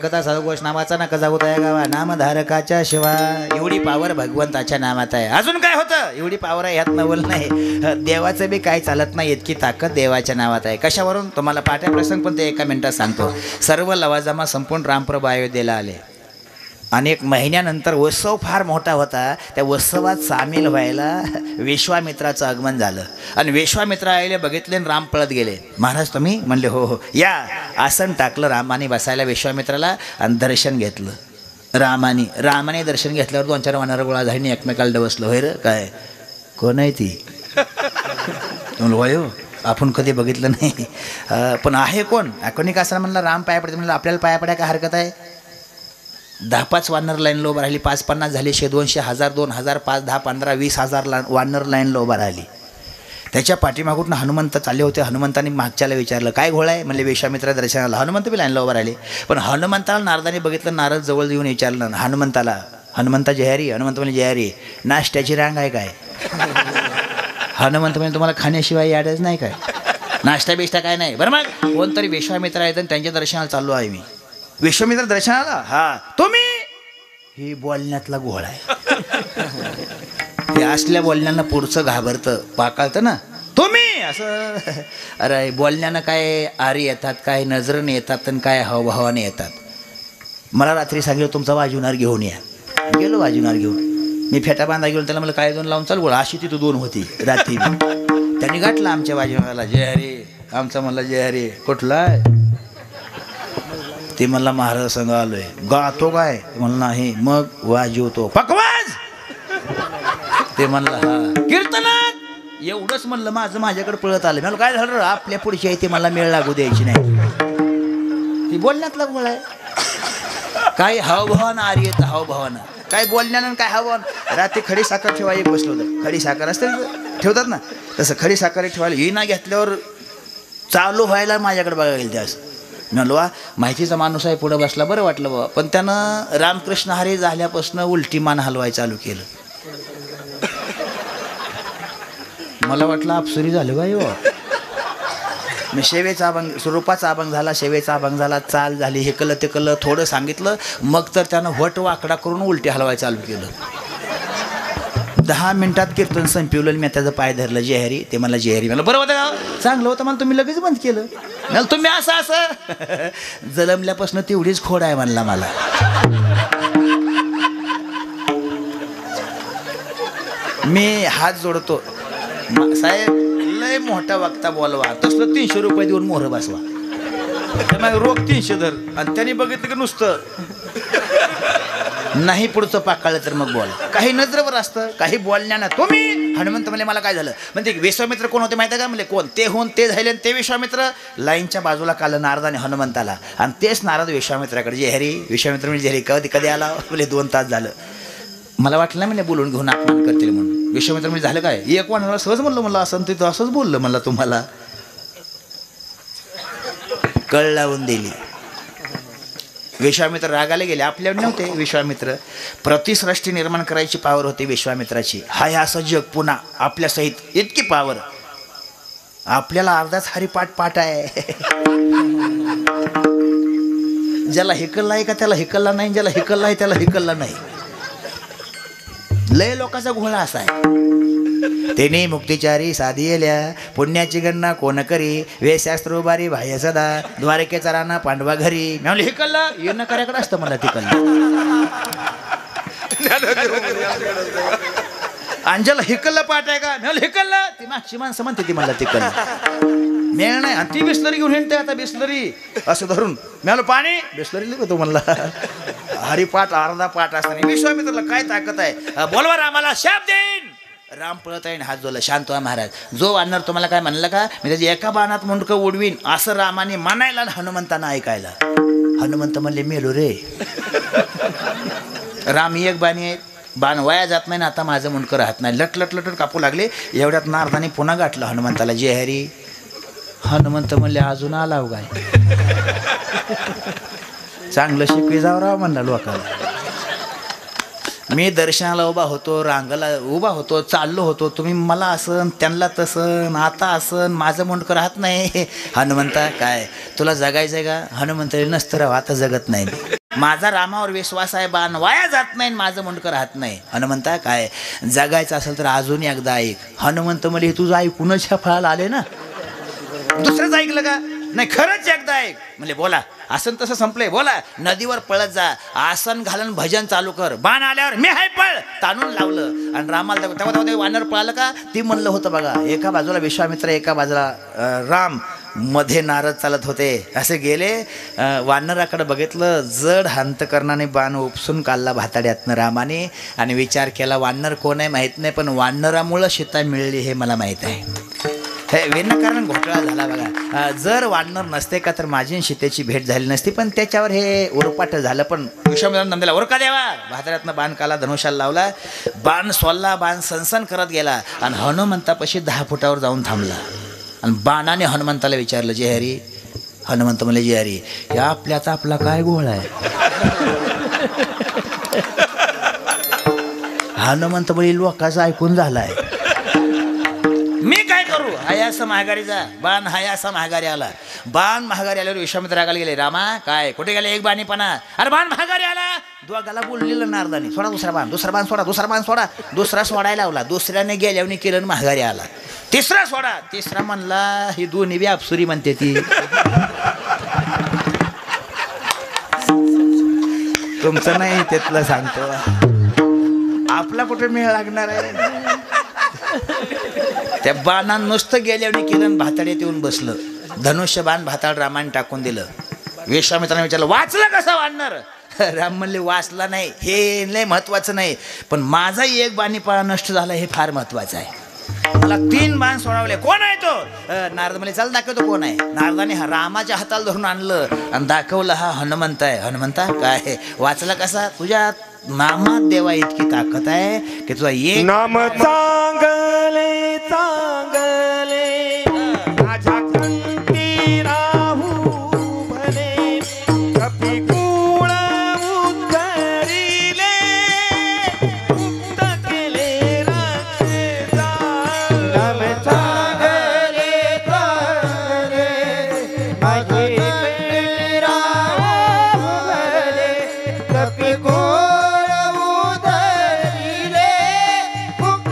कथा सदगोष नामाचा ना कजा होत आहे गावा. नामधारकाच्या शिवाय एवढी पावर भगवंताच्या नामात आहे. अजून काय होतं? एवढी पावर आहे ह्यात नवल नाही. देवाचं बी काय चालत नाही इतकी ताकद देवाच्या नावात आहे. कशावरून? तुम्हाला पाठ्या प्रसंग पण ते एका मिनिटात सांगतो. सर्व लवाजमा संपूर्ण रामप्रभू अयोध्येला आले आणि 1 महिन्यानंतर उत्सव फार मोठा होता. त्या उत्सवात सामील व्हायला विश्वामित्राचं आगमन झालं आणि विश्वामित्र आले, बघितले आणि राम पळत गेले. महाराज तुम्ही? म्हणले हो हो या. आसन टाकलं रामाने बसायला विश्वामित्राला आणि दर्शन घेतलं. रामाने दर्शन घेतल्यावर 2-4 वानर गोळा झाली एकमेकाला डवसलं. होय रे काय? कोण आहे ती? म्हणलं होय हो, आपण कधी बघितलं नाही. पण आहे कोण? कोणी का असं म्हणलं राम पाया पडते. म्हणलं आपल्याला पाया पडाय काय हरकत आहे? 10-5 वानर लाईनला उभं राहिली. 5-50 झाली, 100-200, 1000, 2000, 5, 10, 15, 20,000 वानर लाईनला उभं राहिली. त्याच्या पाठीमागून हनुमंत चालले होते. हनुमंतांनी मागच्याला विचारलं काय घोळ आहे? म्हणले विश्वामित्र दर्शनाला. हनुमंत बी लाईनला उभं राहिले. पण हनुमंताला नारदाने बघितलं. नारद जवळ येऊन विचारलं हनुमंताला, हनुमंता जयारी? हनुमंत म्हणजे जयारी. नाश्त्याची रांग आहे काय? हनुमंत म्हणजे तुम्हाला खाण्याशिवाय याडच नाही काय? नाश्ता बिष्टा काय नाही? बरं मग कोणतरी विश्वामित्र आहेत आणि त्यांच्या दर्शनाला चाललो आहे मी. विश्वामित्र दर्शनाला? हा. तुम्ही? ही बोलण्यातला घोळ आहे. हे असल्या बोलण्यानं पुढचं घाबरतं, पाकाळतं ना. तुम्ही असं अरे बोलण्यानं काय आरी येतात, काय नजरेने येतात आणि काय हावभावाने येतात. मला रात्री सांगितलं तुमचा वाजवणार घेऊन या. गेलो वाजवणार घेऊन. मी फेटा बांधा घेऊन त्याला मला काय 2 लावून चालू गोळा. अशी तिथं 2 होती रात्री. त्यांनी गाठलं आमच्या वाजवणाला. जय हरी. आमचा म्हणला जय हरी. कुठला आहे? ते म्हणला महाराज संघ आलोय. गातो काय? म्हणलं नाही. मग वाजवतो. पकवाज. ते म्हणलं हा. कीर्तनात? एवढंच म्हणलं. माझ्याकडे पळत आलं. म्हणलं काय झालं? आपल्या पुढची आहे ते मला मेळ लागू द्यायची नाही. ती बोलण्यातला गोळ आहे. काय हावभावानं आरी येतं, हावभावानं काय बोलण्यानं काय हावभावानं. रात्री खडी साखर ठेवायला बसलो होतं. खडी साखर असते ठेवतात ना, तसं खडी साखर ठेवायला येईना घेतल्यावर चालू व्हायला माझ्याकडे बघायला गेलं. ते असं म्हणलो वा माहितीचा माणूस आहे पुढं बसला. बरं वाटलं बाबा. पण त्यानं रामकृष्ण हरी झाल्यापासून उलटी मान हलवाय चालू केलं. मला वाटलं आपसुरी झालं बाई हो. मी शेवेचा अभंग, स्वरूपाचा अभंग झाला, शेवेचा अभंग झाला, चाल झाली, हे कलं ते कलं, थोडं सांगितलं. मग तर त्यानं वट वाकडा करून उलटी हलवाय चालू केलं. 10 मिनिटात कीर्तन संपवलं. मी त्याचं पाय धरलं जेहरी. ते मला जेहरी मला बरं होतं का चांगलं होतं मला. तुम्ही लगेच बंद केलं. मला तुम्ही असं जलमल्यापासून तेवढीच खोड आहे म्हणला मला. मी हात जोडतो साहेब लय मोठा वक्ता बोलवा तसलं 300 रुपये देऊन मोहर बसवा. मग रोख 300 धर. आणि त्यांनी बघितलं की नुसतं नाही पुढचं पाकाळलं तर मग बोल. काही नजरेवर असतं काही बोलण्यानं. तुम्ही हनुमंत म्हणले मला काय झालं म्हणते विश्वामित्र कोण होते माहिती आहे का म्हणले कोण ते होऊन ते झाले ते विश्वामित्र. लाईनच्या बाजूला काल नारदाने हनुमंताला आणि तेच नारद विश्वामित्राकडे जे हरी विश्वामित्र म्हणजे हरी कधी आला बोले 2 तास झालं. मला वाटलं नाही म्हणजे बोलून घेऊन अपमान करतील म्हणून. विश्वामित्र म्हणजे झालं काय एक वाणाला सहज म्हणलं मला असं ते असंच बोललं मला तुम्हाला. कळ लावून दिली. विश्वामित्र रागाला गेले. आपल्यावर नव्हते विश्वामित्र. प्रतिसृष्टी निर्माण करायची पावर होती विश्वामित्राची. हाय असं जग पुन्हा आपल्या सहित इतकी पावर. आपल्याला अर्धाच हरिपाठ आहे. ज्याला हिकलला आहे का त्याला हिकलला नाही. ज्याला हिकलला आहे त्याला हिकलला नाही. लय लोकांचा घोळा असा आहे. तेने मुक्तिचारी साधियल्या पुण्याची गणना कोण करी वेशास्त्र उभारी बाह्य सदा द्वारकेचा राणा पांडवा घरी. मी म्हणले हिकलला येणं कार्याकडे असतं मला तिकडलं. अंजला हिकलला पाठ आहे का मी हिकलला ती मागची माणसं म्हणते ती मला तिकडलं मेळ नाही. आणि ती बिस्लरी घेऊन हिंडते आता बिस्लरी असं धरून. मी म्हणलो पाणी बिस्लरी लिहितो म्हणला. हरिपाठ अर्धा पाठ असताना विश्वामित्राला काय ताकद आहे. बोलवा रामाला शाप देईन. राम पळत आहे हात जोडला. शांत व्हा महाराज. जो आणणार तुम्हाला काय म्हणलं का मी त्याची एका बाणात मुंडकं उडवीन असं रामाने म्हणायला हनुमंतांना ऐकायला. हनुमंत म्हणले मेलो रे. राम एक बाणी आहे बाण वाया जात नाही ना. आता माझं मुंडकं राहत नाही. लटलट लटट कापू लागले. एवढ्यात नारदाने पुन्हा गाठलं हनुमंताला जे हरी. हनुमंत म्हणले अजून आला काय चांगलं शिकवी जाव राव म्हणला लोकांना. मी दर्शनाला उभा होतो रांगाला उभा होतो चाललो होतो. तुम्ही मला असं त्यांना तसं आता असं माझं मुंडकं राहत नाही. हनुमंता काय तुला जगायचं आहे का. हनुमंत नसतं राव आता जगत नाही. माझा रामावर विश्वास आहे बाण वाया जात नाही माझं मुंडकं राहत नाही. हनुमंता काय जगायचं असेल तर अजून एकदा ऐक. हनुमंत म्हणजे तुझं ऐकूनच ह्या फळाला आले ना. दुसरंच ऐकलं का नाही खरंच एकदा ऐक. म्हणजे बोला आसन तसं संपलंय. बोला नदीवर पळत जा आसन घालून भजन चालू कर. बाण आल्यावर मी हाय पळ ताणून लावलं. आणि रामाला तेव्हा ते वानर पळालं का ती म्हणलं होतं बघा. एका बाजूला विश्वामित्र एका बाजूला राम मध्ये नारद चालत होते. असे गेले वानराकडे बघितलं. जड अंतकरणाने बाण उपसून काढला भाताड्यातनं रामाने. आणि विचार केला वानर कोण आहे माहीत नाही पण वानरामुळं सीता मिळली हे मला माहीत आहे. हे विनाकारण घोटाळा झाला बघा. जर वानर नसते का तर माझी सीतेची भेट झाली नसती. पण त्याच्यावर हे उरपाट झालं. पण विश्वामित्राने नंदीला उरका द्यावा. भाताड्यातनं बाण काला धनुष्याला लावला. बाण सोलला. बाण सनसन करत गेला आणि हनुमंतापाशी 10 फुटावर जाऊन थांबला. आणि बाणाने हनुमंताला विचारलं जे हरी. हनुमंत म्हणले जे हरी या आपल्याचा आपला काय गोळ आहे. हनुमंत म्हणजे लोकांचं ऐकून झालाय. मी काय करू हाय असं महागारी जा. बाण हाय असा महागारी आला. बाण महागारी आल्यावर विश्वामित्र रागाला गेले. रामा काय कुठे गेले एक बाणीपणा. अरे बाण महागारी आला. दोघाला बोललेलं नारदाने सोडा दुसरा बाण दुसरा बाण सोडा दुसरा बाण सोडा. दुसरा सोडायला लावला. दुसऱ्याने गेल्याने केलं महागारी आला. तिसरा सोडा. तिसरा म्हणला ही दोन्ही बी अप्सुरी म्हणते ती. तुमचं नाही त्यातलं सांगतो. आपला कुठे मेळ लागणार आहे. त्या बाणानं नुसतं गेल्याने केलं भाताड्यात येऊन बसलं. धनुष्य बाण भाताड रामाने टाकून दिलं. विश्वामित्राने विचारलं वाचलं कसं वाढणार. राम म्हणले वाचला नाही हे लय महत्वाचं नाही पण माझा एक बाणीपणा नष्ट झाला हे फार महत्वाचं आहे. मला 3 बाण सोडवले. कोण आहे तो. नारद म्हणले चल दाखवतो कोण आहे. नारदाने हा रामाच्या हाताला धरून आणलं आणि दाखवलं हा हनुमंत आहे. हनुमंता काय वाचला कसा. तुझ्या नामात देवा इतकी ताकद आहे की तुझा एक नाम चांगले चांगले माझ्या कंठी राहू भले कपी कुळ उद्धरिले मुक्त केले राजा. नाम चांगले चांगले माझे कंठी राहू भले कपी कुळ उद्धरिले मुक्त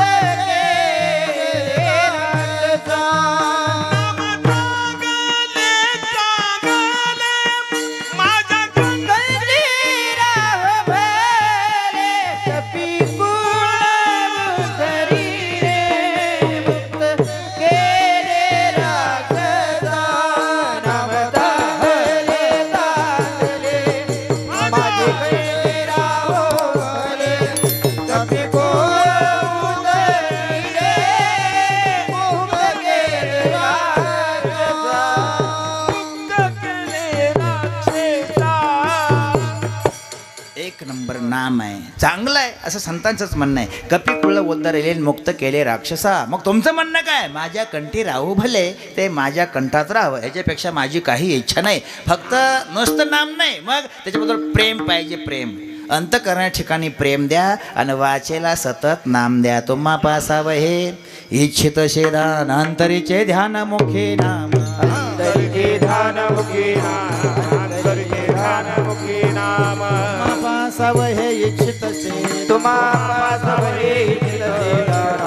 नंबर नाम आहे, चांगलं आहे असं संतांचंच म्हणणं आहे. कपिकुळ उद्धरले मुक्त केले राक्षसा. मग तुमचं म्हणणं काय? माझ्या कंठी राहू भले, ते माझ्या कंठात राहावं, ह्याच्यापेक्षा माझी काही इच्छा नाही. फक्त नुसतं नाम नाही, मग त्याच्याबद्दल प्रेम पाहिजे. प्रेम अंतकरणाच्या ठिकाणी प्रेम द्या आणि वाचेला सतत नाम द्या. तुम्हा पासावं हे इच्छित शेदान अंतरीचे ध्यान मुखे नाम. अंतरीचे ध्यान मुखे नाम, अंतरीचे ध्यान मुखे नाम. तुम्हा पासावं हे इच्छित शे, तुम्हा पासावं हे इच्छित शेदान,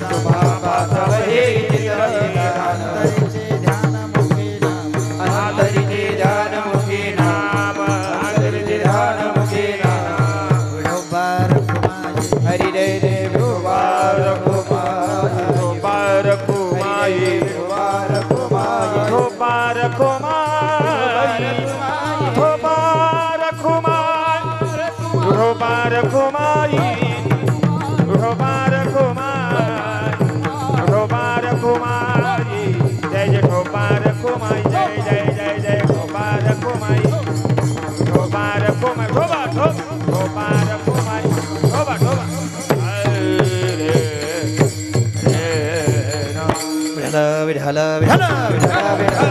तुम्हा पासावं हे इच्छित शेदान. अंतरीचे ध्यान मुखे नाम, अंतरीचे ध्यान मुखे नाम, अंतरीचे ध्यान मुखे नाम. विठोबा रखुमाई, हरि जय जय विठोबा रखुमाई, विठोबा रखुमाई, विठोबा रखुमाई, विठोबा रखुमाई, विठोबा रखुमाई, विठोबा रखुमाई, विठोबा रखुमाई, विठोबा रखुमाई. जय जय विठोबा रखुमाई, जय जय जय जय विठोबा रखुमाई, विठोबा रखुमाई, विठोबा विठोबा रखुमाई, विठोबा विठोबा. विठ्ठल विठ्ठल विठ्ठल विठ्ठल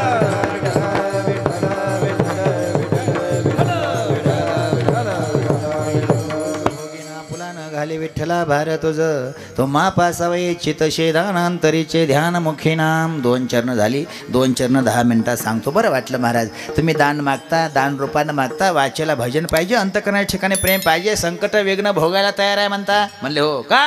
घाले विठ्ठला भार तुझ. तुम्हा पासावे चित शेदानांतरीचे ध्यान मुखी नाम. 2 चरण झाली. 2 चरण 10 मिनिटात सांगतो. बरं वाटलं महाराज. तुम्ही दान मागता, दान रूपानं मागता, वाचेला भजन पाहिजे, अंतकरणाच्या ठिकाणी प्रेम पाहिजे, संकट वेगनं भोगायला तयार आहे म्हणता. म्हणले हो का?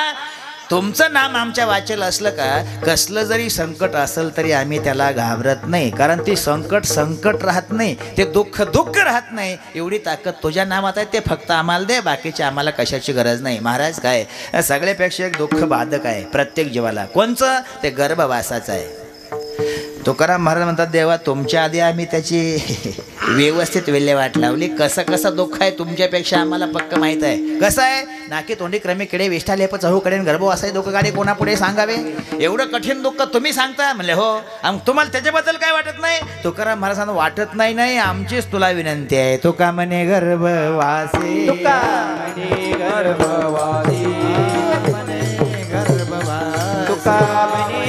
तुमचं नाम आमच्या वाचेल असलं का कसलं जरी संकट असेल तरी आम्ही त्याला घाबरत नाही, कारण ती संकट राहत नाही, ते दुःख राहत नाही. एवढी ताकद तुझ्या नामात आहे. ते फक्त आम्हाला दे, बाकीची आम्हाला कशाची गरज नाही. महाराज काय सगळ्यापेक्षा एक दुःख बाधक आहे प्रत्येक जीवाला. कोणचं? ते गर्भवासाचं आहे. तुकाराम महाराज म्हणतात, देवा तुमच्या आधी आम्ही त्याची व्यवस्थित विल्हेवाट लावली. कसं दुःख आहे तुमच्यापेक्षा आम्हाला पक्क माहीत आहे. कसं आहे? नाकी तोंडी क्रमी किडे विष्ठा लेप चहूकडे गर्भवासाई दुःख गाडी कोणापुढे सांगावे? एवढं कठीण दुःख तुम्ही सांगता. म्हणले हो. तुम्हाला त्याच्याबद्दल काय वाटत नाही? तुकाराम महाराजांना वाटत नाही, आमचीच तुला विनंती आहे. तुका म्हणे गर्भवासी, तुका म्हणे गर्भवासी, तुका म्हणे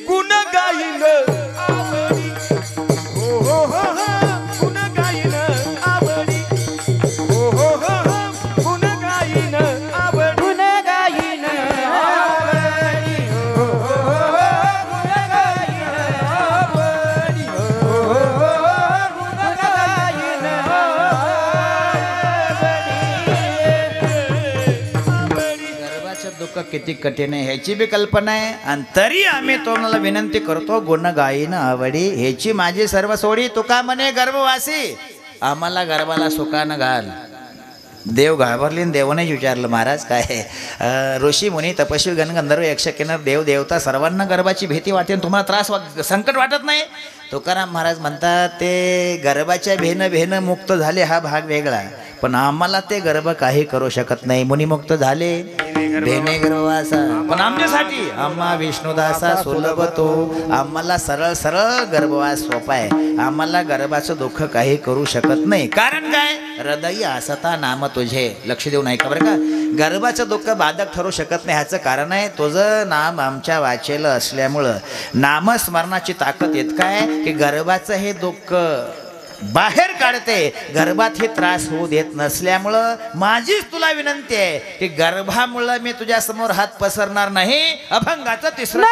गुण गाईन आवडी, हो हो हो गुण गाईन आवडी, हो हो हो गुण गाईन आवडी, गुण गाईन आवडी, हो हो हो गुण गाईन आवडी, हो हो हो गुण गाईन आवडी. गर्भाचं दुःख किती कठीण आहे ह्याची बी कल्पना आहे. आणि तरी आम्ही तोंडाला विनंती करतो, गुण गाईन आवडी ह्याची माझी सर्व सोडी. तुका म्हणे गर्भवासी, आम्हाला गर्भाला सुखानं घाल. देव घाबरले आणि देवानेच विचारलं, महाराज काय ऋषी मुनी तपस्वी गणगंधर्व यक्ष किन्नर देव देवता सर्वांना गर्भाची भीती वाटते, तुम्हाला त्रास संकट वाटत नाही? तुकाराम महाराज म्हणतात, ते गर्भाच्या भेनं मुक्त झाले हा भाग वेगळा, पण आम्हाला ते गर्भ काही करू शकत नाही. मुनिमुक्त झाले भेने गर्भवासा, पण आमच्यासाठी आम्हा विष्णुदासा सुलभ तो. आम्हाला सरळ सरळ गर्भवास सोपा आहे. आम्हाला गर्भाचं दुःख काही करू शकत नाही. कारण काय? हृदय असता नाम तुझे. लक्ष देऊन ऐका बरं का. गर्भाचं दुःख बाधक ठरू शकत नाही. ह्याचं कारण आहे तुझं नाम आमच्या वाचेलं असल्यामुळं. नामस्मरणाची ताकद येत काय की गर्भाचं हे दुःख बाहेर काढते. गर्भात हे त्रास होऊ देत नसल्यामुळं माझीच तुला विनंती आहे की गर्भामुळं मी तुझ्या समोर हात पसरणार नाही. अभंगाचं तिसरं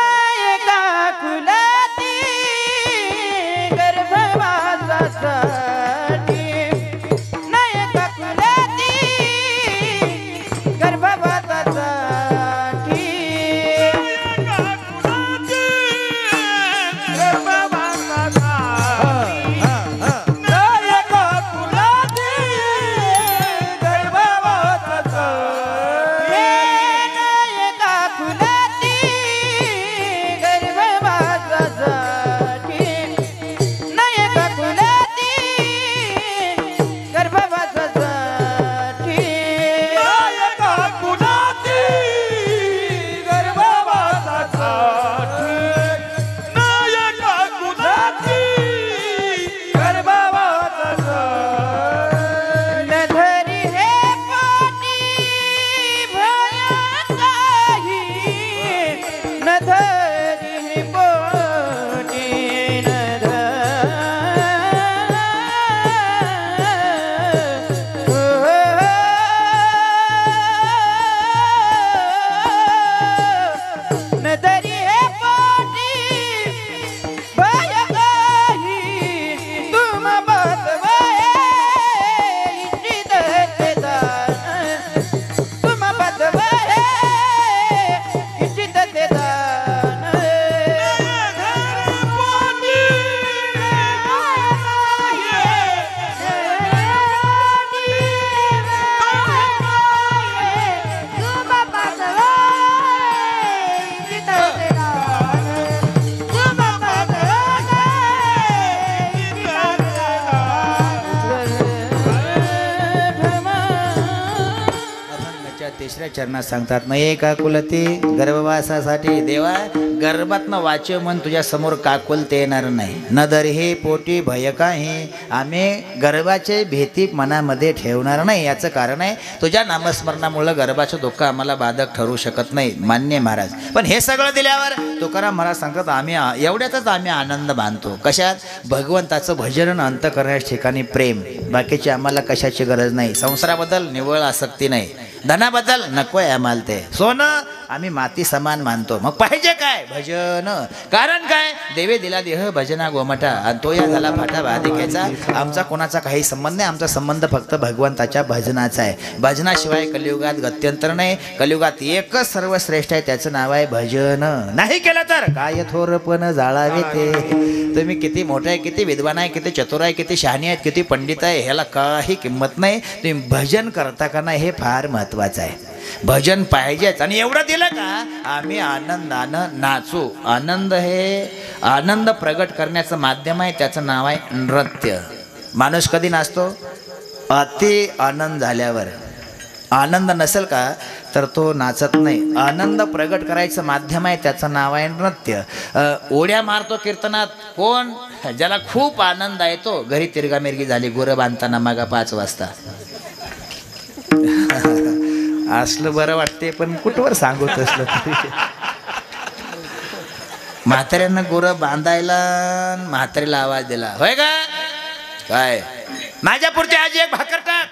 तिसऱ्या चरणात सांगतात नाही काकुलती गर्भवासासाठी. देवा गर्भातनं वाच्य मन तुझ्या समोर काकुलते येणार नाही. न दर हे पोटी भय काही. आम्ही गर्भाचे भीती मनामध्ये ठेवणार नाही. याचं कारण आहे तुझ्या नामस्मरणामुळं गर्भाचं दुःख आम्हाला बाधक ठरू शकत नाही. मान्य महाराज. पण हे सगळं दिल्यावर तुकाराम महाराज सांगतात आम्ही एवढ्यातच आम्ही आनंद मानतो. कशात? भगवंताचं भजन अंत करण्याच्या ठिकाणी प्रेम. बाकीची आम्हाला कशाची गरज नाही. संसाराबद्दल निव्वळ आसक्ती नाही. धनाबद्दल नको आहे आम्हाला ते. सोनं आम्ही माती समान मानतो. मग पाहिजे काय? भजन. कारण काय? देवे दिला देह भजना गोमटा आणि तो या झाला फाटा बाधिकेचा. आमचा कोणाचा काही संबंध नाही. आमचा संबंध फक्त भगवंताच्या भजनाचा आहे. भजनाशिवाय कलियुगात गत्यंतर नाही. कलियुगात एकच सर्वश्रेष्ठ आहे, त्याचं नाव आहे भजन. नाही केलं तर काय थोरपण जाळावे ते. तुम्ही किती मोठे आहे, किती विद्वान आहे, किती चतुर आहे, किती शहाणी आहेत, किती पंडित आहे, ह्याला काही किंमत नाही. तुम्ही भजन करता का नाही हे फार महत्त्वाचं आहे. भजन पाहिजेच. आणि एवढं दिलं का आम्ही आनंदानं नाचू. आनंद हे आनंद प्रगट करण्याचं माध्यम आहे. त्याचं नाव आहे नृत्य. माणूस कधी नाचतो? अति आनंद झाल्यावर. आनंद नसेल का तर तो नाचत नाही. आनंद प्रगट करायचं माध्यम आहे, त्याचं नाव आहे नृत्य. ओढ्या मारतो कीर्तनात कोण? ज्याला खूप आनंद आहे तो. घरी तिरगामिरगी झाली गुरं बांधताना मागा 5 वाजता. असलं बरं वाटते पण कुठवर सांगू तसलं. म्हाताऱ्यांना गुरं बांधायला म्हातारीला आवाज दिला. होय का काय? माझ्यापुरती आजी एक भाकर टाक.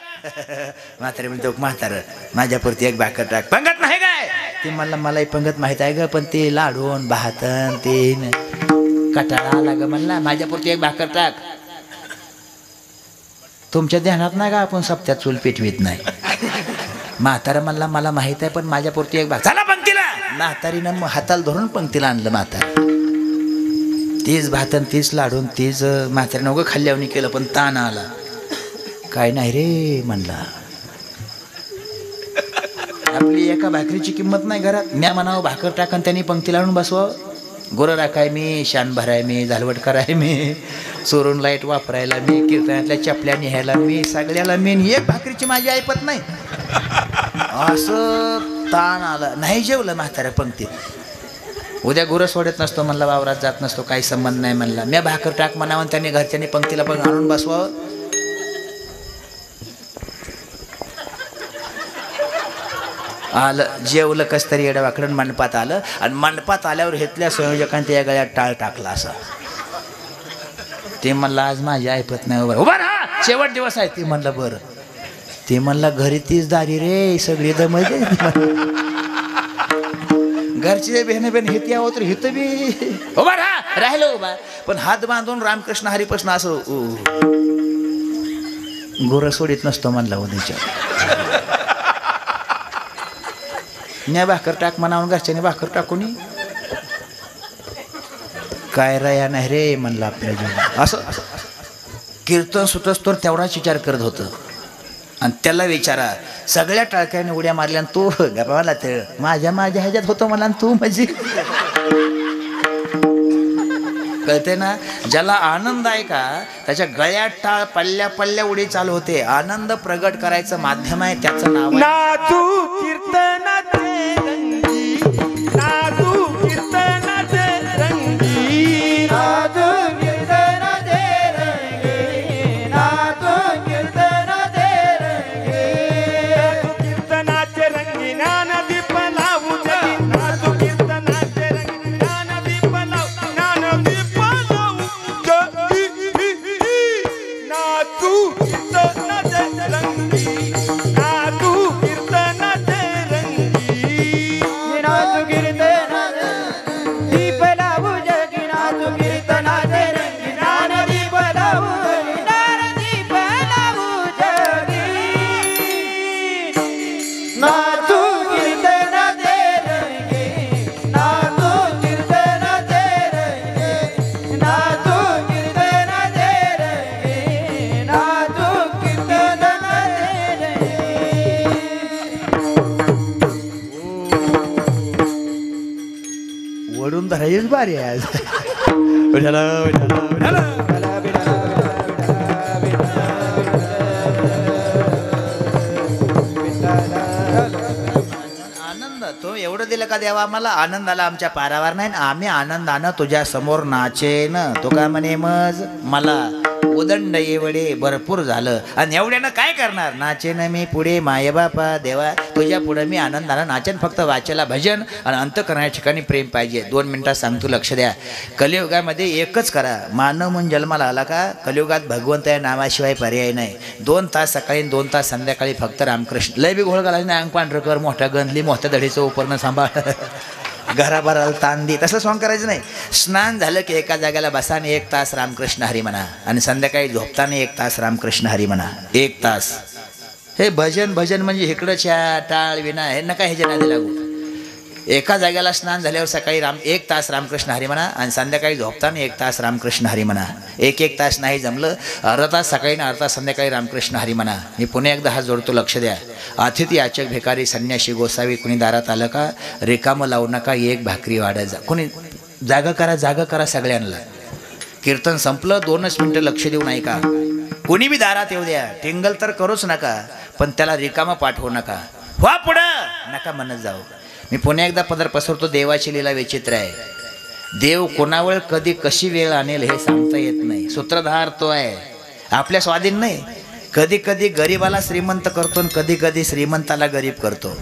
म्हातारे म्हणतो म्हातारं माझ्यापुरती एक भाकर टाक. पंगत नाही काय? ती मलाही पंगत माहीत आहे ग, पण ते लाडून भातन ते कटाळा आला ग म्हणला. माझ्यापुरती एक भाकर टाक. तुमच्या ध्यानात नाही का आपण सप्त्यात चूल पेटवीत नाही. म्हातारा म्हणला मला माहित आहे पण माझ्यापुरती एक भाकर. चला पंक्तीला. म्हातारीनं हाताला धरून पंक्तीला आणलं. म्हातार तीच भातन तीच लाडून तीच. म्हातारीनं उगं खाल्ल्यावनी केलं पण ताण आला. काय नाही रे म्हणला. आपली एका भाकरीची किंमत नाही घरात. म्या म्हणावं भाकर टाकन त्यांनी पंक्तीला आणून बसव. गोरं राखाय मी, शान भराय मी, झालवट कराय मी. चोरून लाईट वापरायला मी, कीर्तनातल्या चपल्या न्यायला मी, सगळ्याला मेन एक भाकरीची माझी ऐपत नाही. असं ताण आलं. नाही जेवलं म्हाताऱ्या पंक्तीत. उद्या गुरं सोडत नसतो म्हणला, वावरात जात नसतो, काही संबंध नाही म्हणला. मी भाकर टाक म्हणावं, त्यांनी घरच्यांनी पंक्तीला पण आणून बसवावं. आलं जेवलं कस तरी येड्यावाकडून मंडपात आलं. आणि मंडपात आल्यावर घेतल्या संयोजकांनी त्या गळ्यात टाळ टाकला. असं ते म्हणलं आज माझी ऐपत नाही. उभा राहा, शेवट दिवस आहे. ते म्हणलं बरं. ते म्हणलं घरी तीच दारी रे, सगळी दमले. घरचे बहिण बहीण हित यावं तर हित बी उभा राहा. राहिलं उभा, पण हात बांधून रामकृष्ण हरिकृष्ण असं गोरं सोडित नसतो म्हणला उद्याच्या. न्या भाकर टाक म्हणावून घरच्याने भाकर टाकून काय राया नाही रे म्हणलं आपल्या जीवन. असं कीर्तन सुटस तर तेवढाच विचार करत होतं. आणि त्याला विचारा, सगळ्या टाळक्याने उड्या मारल्या आणि तू गप्पाला ते माझ्या ह्याच्यात होतो मला, तू म्हणजे कळते ना. ज्याला आनंद आहे का त्याच्या गळ्यात टाळ पल्ल्या पल्ल्या उडी चालू होते. आनंद प्रगट करायचं माध्यम आहे, त्याचं नाव नाचू कीर्तनाचे रंगी, नाचू कीर्तनाचे रंगी, नाचू कीर्तनाचे रंगी, नाचू कीर्तनाचे रंगी, कीर्तनाचे रंगी ज्ञानदीप लावू जगी, नाचू कीर्तनाचे रंगी ज्ञानदीप लावू, ज्ञानदीप लावू जगी, नाचू कीर्तनाचे रंगी, नाचू कीर्तनाचे रंगी, नाचू कीर्तनाचे दीप लावू जगी, नाचू कीर्तनाचे रंगी, ज्ञानदीप लावू जगी, ज्ञानदीप लावू जगी, नाचू कीर्तनाचे रंगी, नाचू कीर्तनाचे रंगी, नाचू कीर्तनाचे रंगी, नाचू कीर्तनाचे रंगी. वडून धरायच बारी आहे आज. विठाला, विठाला, विठाला. आनंद तो एवढं दिलं का देवा आम्हाला. आनंदाला आमच्या पारावर नाही. आम्ही आनंदानं तुझ्या समोर नाचेन. तो का म्हणे मज मला उदंड येवडे भरपूर झालं. आणि एवढ्यानं काय करणार. नाचेन मी पुढे माय बापा देवा तुझ्या पुढे मी आनंदानं नाचेन. फक्त वाचेला भजन आणि अंतकरणाच्या ठिकाणी प्रेम पाहिजे. 2 मिनिटात सांगतो, लक्ष द्या. कलियुगामध्ये एकच करा. मानव म्हणून जन्माला आला का कलियुगात भगवंत या नावाशिवाय पर्याय नाही. 2 तास सकाळी 2 तास संध्याकाळी फक्त रामकृष्ण. लय बी घोळ घालायचं नाही. अंग पांढरं कर, मोठ्या गंधली, मोठ्या दडीचं उपरणं सांभाळ, घराभराला ताण दे, तसं सॉंग करायचं नाही. स्नान झालं की एका जागेला बसा आणि 1 तास रामकृष्ण हरी म्हणा. आणि संध्याकाळी झोपताना 1 तास रामकृष्ण हरी म्हणा. 1 तास. हे भजन भजन म्हणजे इकडच्या टाळ विना हे नका ह्याच्या नादी लागू. एका जागेला स्नान झाल्यावर सकाळी 1 तास रामकृष्ण हरी म्हणा आणि संध्याकाळी झोपताना 1 तास रामकृष्ण हरी म्हणा. 1 तास नाही जमलं, अर्धा तास सकाळी आणि अर्धा तास संध्याकाळी रामकृष्ण हरी म्हणा. मी पुन्हा एकदा हात जोडतो, लक्ष द्या. अतिथी याचक भिकारी संन्याशी गोसावी कुणी दारात आलं का रिकामं लावू नका. 1 भाकरी वाढत जा. कोणी जागा करा सगळ्यांना. कीर्तन संपलं 2च मिनटं लक्ष देऊन ऐका. कोणी बी दारात येऊ द्या, टिंगल तर करूच नका, पण त्याला रिकामं पाठवू नका. व्हा पुढं नका म्हणत जाऊ. मी पुन्हा एकदा पदर पसरतो. देवाची लीला विचित्र आहे. देव कोणावर कधी कशी वेळ आणेल हे सांगता येत नाही. सूत्रधार तो आहे, आपल्या स्वाधीन नाही. कधी कधी गरीबाला श्रीमंत करतो आणि कधी कधी श्रीमंताला गरीब करतो.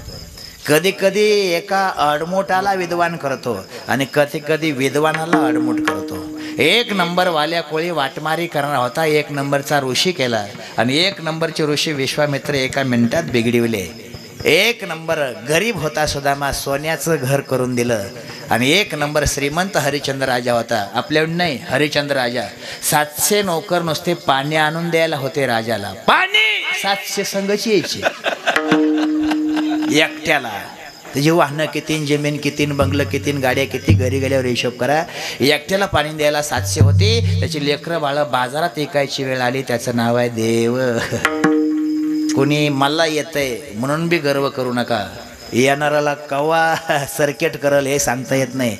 कधी कधी एका अडमोटाला विद्वान करतो आणि कधी कधी विद्वानाला अडमोट करतो. 1 नंबर वाल्या कोळी वाटमारी करणार होता, 1 नंबरचा ऋषी केला आणि 1 नंबरचे ऋषी विश्वामित्र एका मिनिटात बिघडविले. 1 नंबर गरीब होता सुदामा, सोन्याचं घर करून दिलं. आणि 1 नंबर श्रीमंत हरिश्चंद्र राजा होता. आपल्याकडून नाही, हरिश्चंद्र राजा. 700 नौकर नुसते पाणी आणून द्यायला होते राजाला. पाणी 700 संघची यायची एकट्याला. त्याची वाहनं किती, जमीन किती, बंगलं किती, गाड्या किती, घरी गेल्यावर हिशोब करा. एकट्याला पाणी द्यायला 700 होते. त्याची लेकरं बाळं बाजारात विकायची वेळ आली. त्याचं नाव आहे देव. कोणी मला येतंय म्हणून बी गर्व करू नका. येणाराला कवा सर्किट करल हे सांगता येत नाही.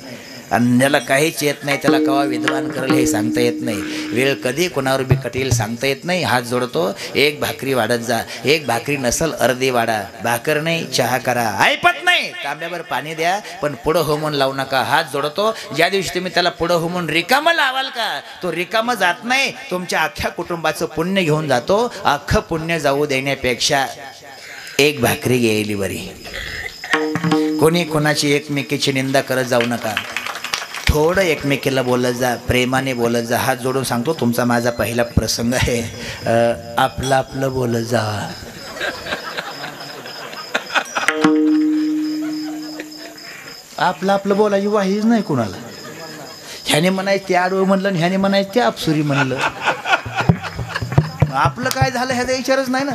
आणि ज्याला काहीच येत नाही त्याला केव्हा विद्वान करेल हे सांगता येत नाही. वेळ कधी कोणावर बी कटेल सांगता येत नाही. हात जोडतो, एक भाकरी वाढत जा. एक भाकरी नसल अर्धी वाढा. भाकर नाही चहा करा. ऐपत नाही तांब्यावर पाणी द्या, पण पुढं हो म्हणून लावू नका. हात जोडतो, ज्या दिवशी तुम्ही त्याला पुढं हो म्हणून रिकामं लावाल का तो रिकामं जात नाही, तुमच्या अख्ख्या कुटुंबाचं पुण्य घेऊन जातो. अख्खं पुण्य जाऊ देण्यापेक्षा एक भाकरी घ्यायली बरी. कोणी कोणाची एकमेकीची निंदा करत जाऊ नका. थोडं एकमेकीला बोलत जा, प्रेमाने बोलत जा. हात जोडून सांगतो, तुमचा माझा पहिला प्रसंग आहे. आपलं आपलं बोलत जा. आपलं आपलं बोलायची वाहीच नाही कुणाला. ह्याने म्हणायचं ते आडवं म्हणलं आणि ह्याने म्हणायचं ते अपसुरी म्हणलं. आपलं काय झालं ह्याचा विचारच नाही ना.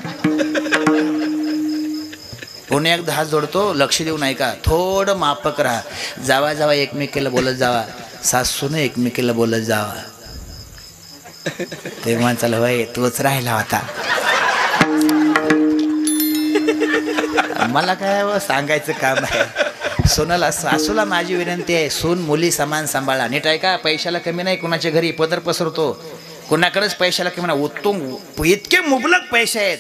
पुणे एकदा हात जोडतो, लक्ष देऊन ऐका. थोडं मापक राहा. जावा जावा एकमेकीला बोलत जावा. सासूने एकमेकीला बोलत जावा. तेव्हा चल वय तोच राहिला होता. मला काय सांगायचं काम आहे. सोनाला सासूला माझी विनंती आहे, सून मुली समान सांभाळा. नीट ऐका, पैशाला कमी नाही. कुणाच्या घरी पदर पसरतो, कुणाकडेच पैशाला कमी नाही. उत्तम इतके मुबलक पैसे आहेत,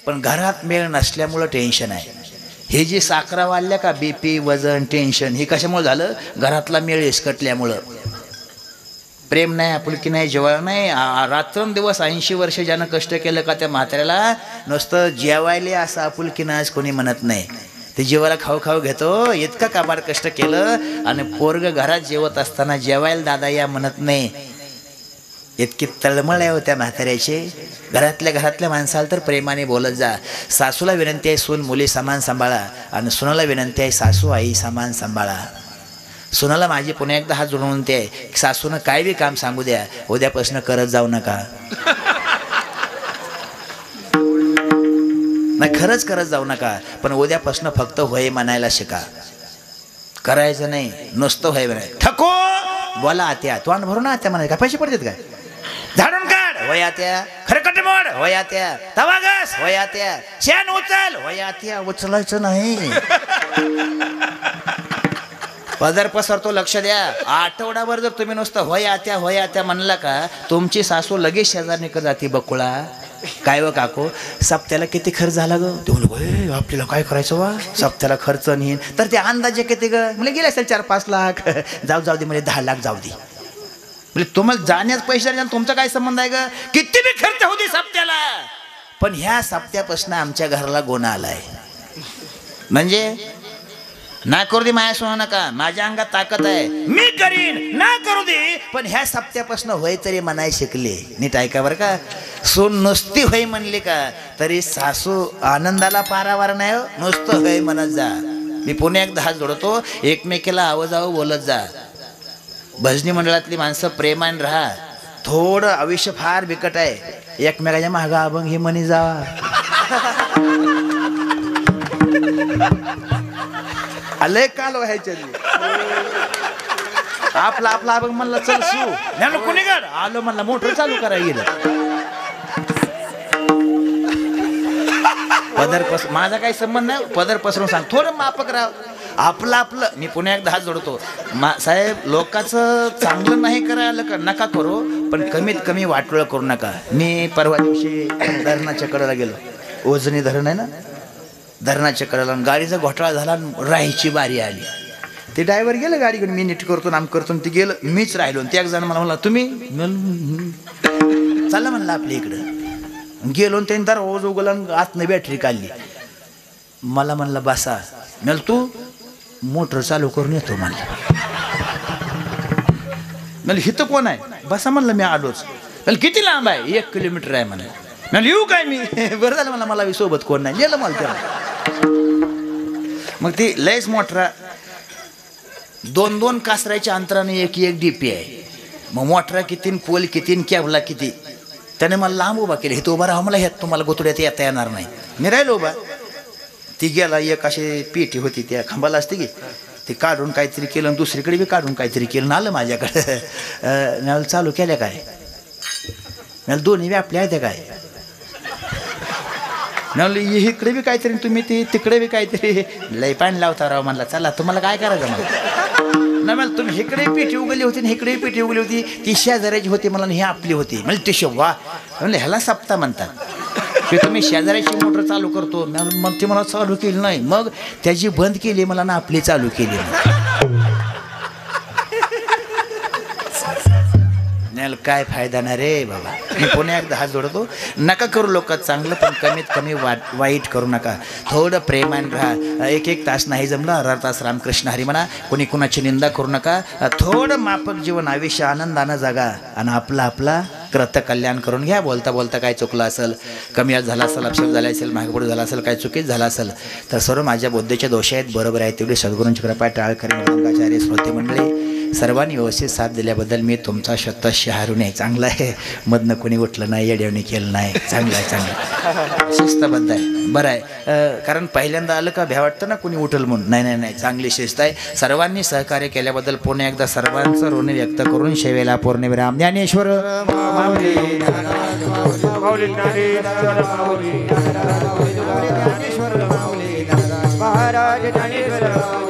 पण घरात मेळ नसल्यामुळं टेन्शन आहे. हे जी साखरा वाढल्या का, बीपी, वजन, टेन्शन, हे कशामुळे झालं? घरातला मेळ विस्कटल्यामुळं. प्रेम नाही, आपुलकी नाही, जेवायला नाही. रात्रंदिवस 80 वर्ष ज्यानं कष्ट केलं का त्या म्हाताऱ्याला नुसतं जेवायले असं आपुलकीनं आज कोणी म्हणत नाही. ते जेवायला खाऊ खाऊ घेतो. इतकं काबाड कष्ट केलं आणि पोरग घरात जेवत असताना जेवायला दादा या म्हणत नाही. इतकी तळमळ आहे होत्या म्हाताऱ्याचे. घरातल्या माणसाला तर प्रेमाने बोलत जा. सासूला विनंती आहे, सून मुली समान सांभाळा. आणि सुनाला विनंती आहे, सासू आई समान सांभाळा. सुनाला माझी पुन्हा एकदा हात जोडून विनंती आहे, सासूनं काय बी काम सांगू द्या, उद्यापासून करत जाऊ नका. नाही, खरंच करत जाऊ नका, पण उद्यापासून फक्त होय म्हणायला शिका. करायचं नाही, नुसतं होय म्हणाय. ठको बोला आत्या, तोंड भरून आत्या म्हणाय. काय पैसे पडतात काय? झाडून काढ होय आत्या. खरकट मोड होय आत्या. तवा घास होय आत्या. शेण उचल होय आत्या. उचलायचं नाही. पदर पसरतो, लक्ष द्या. आठवडाभर जर तुम्ही नुसतं होय आत्या म्हणला का, तुमची सासू लगेच शेजारने का जाती बकुळा. काय व काको, सप्त्याला किती खर्च झाला ग? ते म्हणलं आपल्याला काय करायचं वा, सप्त्याला खर्च नाही. तर ते अंदाजे किती ग? म्हणजे गेले असेल 4-5 लाख. जाऊ दे म्हणजे 10 लाख जाऊ दे. म्हणजे तुम्हाला जाण्यास पैसे तुमचा काय संबंध आहे ग? किती बी खर्च होऊ दे सप्त्याला, पण ह्या सप्त्यापासून आमच्या घराला गोणा आलाय. म्हणजे ना करू दे माया सोना नका, माझ्या अंगात ताकद आहे, मी करीन. ना करू दे, पण ह्या सप्त्यापासून होय तरी म्हणाय शिकले. नीट ऐका बरं का. सून नुसती होय म्हणली का तरी सासू आनंदाला पारावार नाही हो. नुसतं होय म्हणत जा. मी पुन्हा एकदा हात जोडतो, एकमेकीला आवाजावं बोलत जा. भजनी मंडळातली माणसं प्रेमाने राहा. थोडं आयुष्य फार बिकट आहे. एकमेकाच्या मागं अभंग ही म्हणी जावा. आलंय काल व्हायच्या आपला अभंग म्हणला चल सू कोणी काढ आलो म्हणला मोटर चालू करायला गेलं. पदर माझा काही संबंध नाही. पदर पसरून सांग, थोडं मापक राहा. आपलं मी पुन्हा एकदा हात जोडतो. साहेब, लोकांचं चांगलं नाही करायला का नका करू, पण कमीत कमी वाटोळं करू नका. मी परवा दिवशी धरणाच्या कडेला गेलो. ओझनी धरण आहे ना, धरणाच्या कडेला गाडीचा घोटाळा झाला. राहायची बारी आली. ते ड्रायव्हर गेलं गाडी घेऊन, मी नीट करतो नाम करतो. ते गेलं, मीच राहिलो. ते एक जण मला म्हणला तुम्ही चाललं म्हणलं आपल्या इकडं. गेलो त्यांनी तर ओझ उगलं, आतनं बॅटरी काढली. मला म्हणलं बसा. म्हणलं तू मोटर चालू करून येतो म्हणलं. म्हणलं हिथं कोण आहे? बसा म्हणलं मी आलोच. म्हणलं किती लांब आहे? 1 किलोमीटर आहे म्हणलं. म्हणलं येऊ काय मी? बरं झालं मला सोबत कोण नाही. गेलं मला त्याला. मग ती लयच मोटरा 2-2 कासऱ्याच्या अंतराने एक डीपी आहे. मग मोटरा किती, पोल किती, कॅबला किती. त्याने मला लांब उभा केलं. हे तो उभा राहा मला, ह्यात तुम्हाला गोतुड्यात येता येणार नाही. मी राहिलो उभा. ती गेला. एक अशी पेटी होती त्या खांबाला असते की, ते काढून काहीतरी केलं, दुसरीकडे बी काढून काहीतरी केलं. आलं माझ्याकडे. मला चालू केल्या काय? मला दोन्ही बी आपल्या आहेत काय? म्हणलं इकडे बी काहीतरी तुम्ही ती तिकडे बी काहीतरी. लय पाणी लावता राव म्हणला. चला तुम्हाला काय करायचं मला. ना मला तुम्ही इकडे पेटी उगली होती आणि इकडे पेटी उगली होती, ती शेजाऱ्याची होती मला, ही आपली होती. म्हणजे ते वा म्हणले ह्याला सप्ता म्हणतात की तुम्ही शेजाऱ्याची मोटर चालू करतो. मग ती मला चालू केली नाही, मग त्याची बंद केली मला ना आपली चालू केली. काय फायदा नाही रे बाबा. मी पुन्हा एकदा हात जोडतो, नका करू लोक चांगलं, पण कमीत कमी वाईट करू नका. थोडं प्रेमान राहा. एक तास नाही जमलं, अर्धा तास रामकृष्ण हरी म्हणा. कोणी कुणाची निंदा करू नका. थोडं माफक जीवन आयुष्य आनंदानं जगा आणि आपला कृत कल्याण करून घ्या. बोलता बोलता काय चुकलं असेल, कमी आज झाला असेल, अपशब्द झाला असेल, मागपुढे झाला असेल, काय चुकीच झाला असेल तर सर्व माझ्या बुद्धीचे दोष आहेत, बरोबर आहे. तेवढी सद्गुरूंची कृपा टाळ करेन. रंगाचार्य श्रोते मंडळी सर्वांनी व्यवस्थित साथ दिल्याबद्दल मी तुमचा शतशः ऋणी आहे. चांगला आहे, मधनं कोणी उठलं नाही, येड्यावणी केलं नाही. चांगलं आहे, चांगलं शिस्तबद्ध आहे, बरं आहे. कारण पहिल्यांदा आलं का भ्या वाटतं ना कोणी उठल म्हणून. नाही, चांगली शिस्त आहे. सर्वांनी सहकार्य केल्याबद्दल पुन्हा एकदा सर्वांचं ऋण व्यक्त करून शेवेला पौर्णिमेराम ज्ञानेश्वर महाराज ज्ञानेश्वर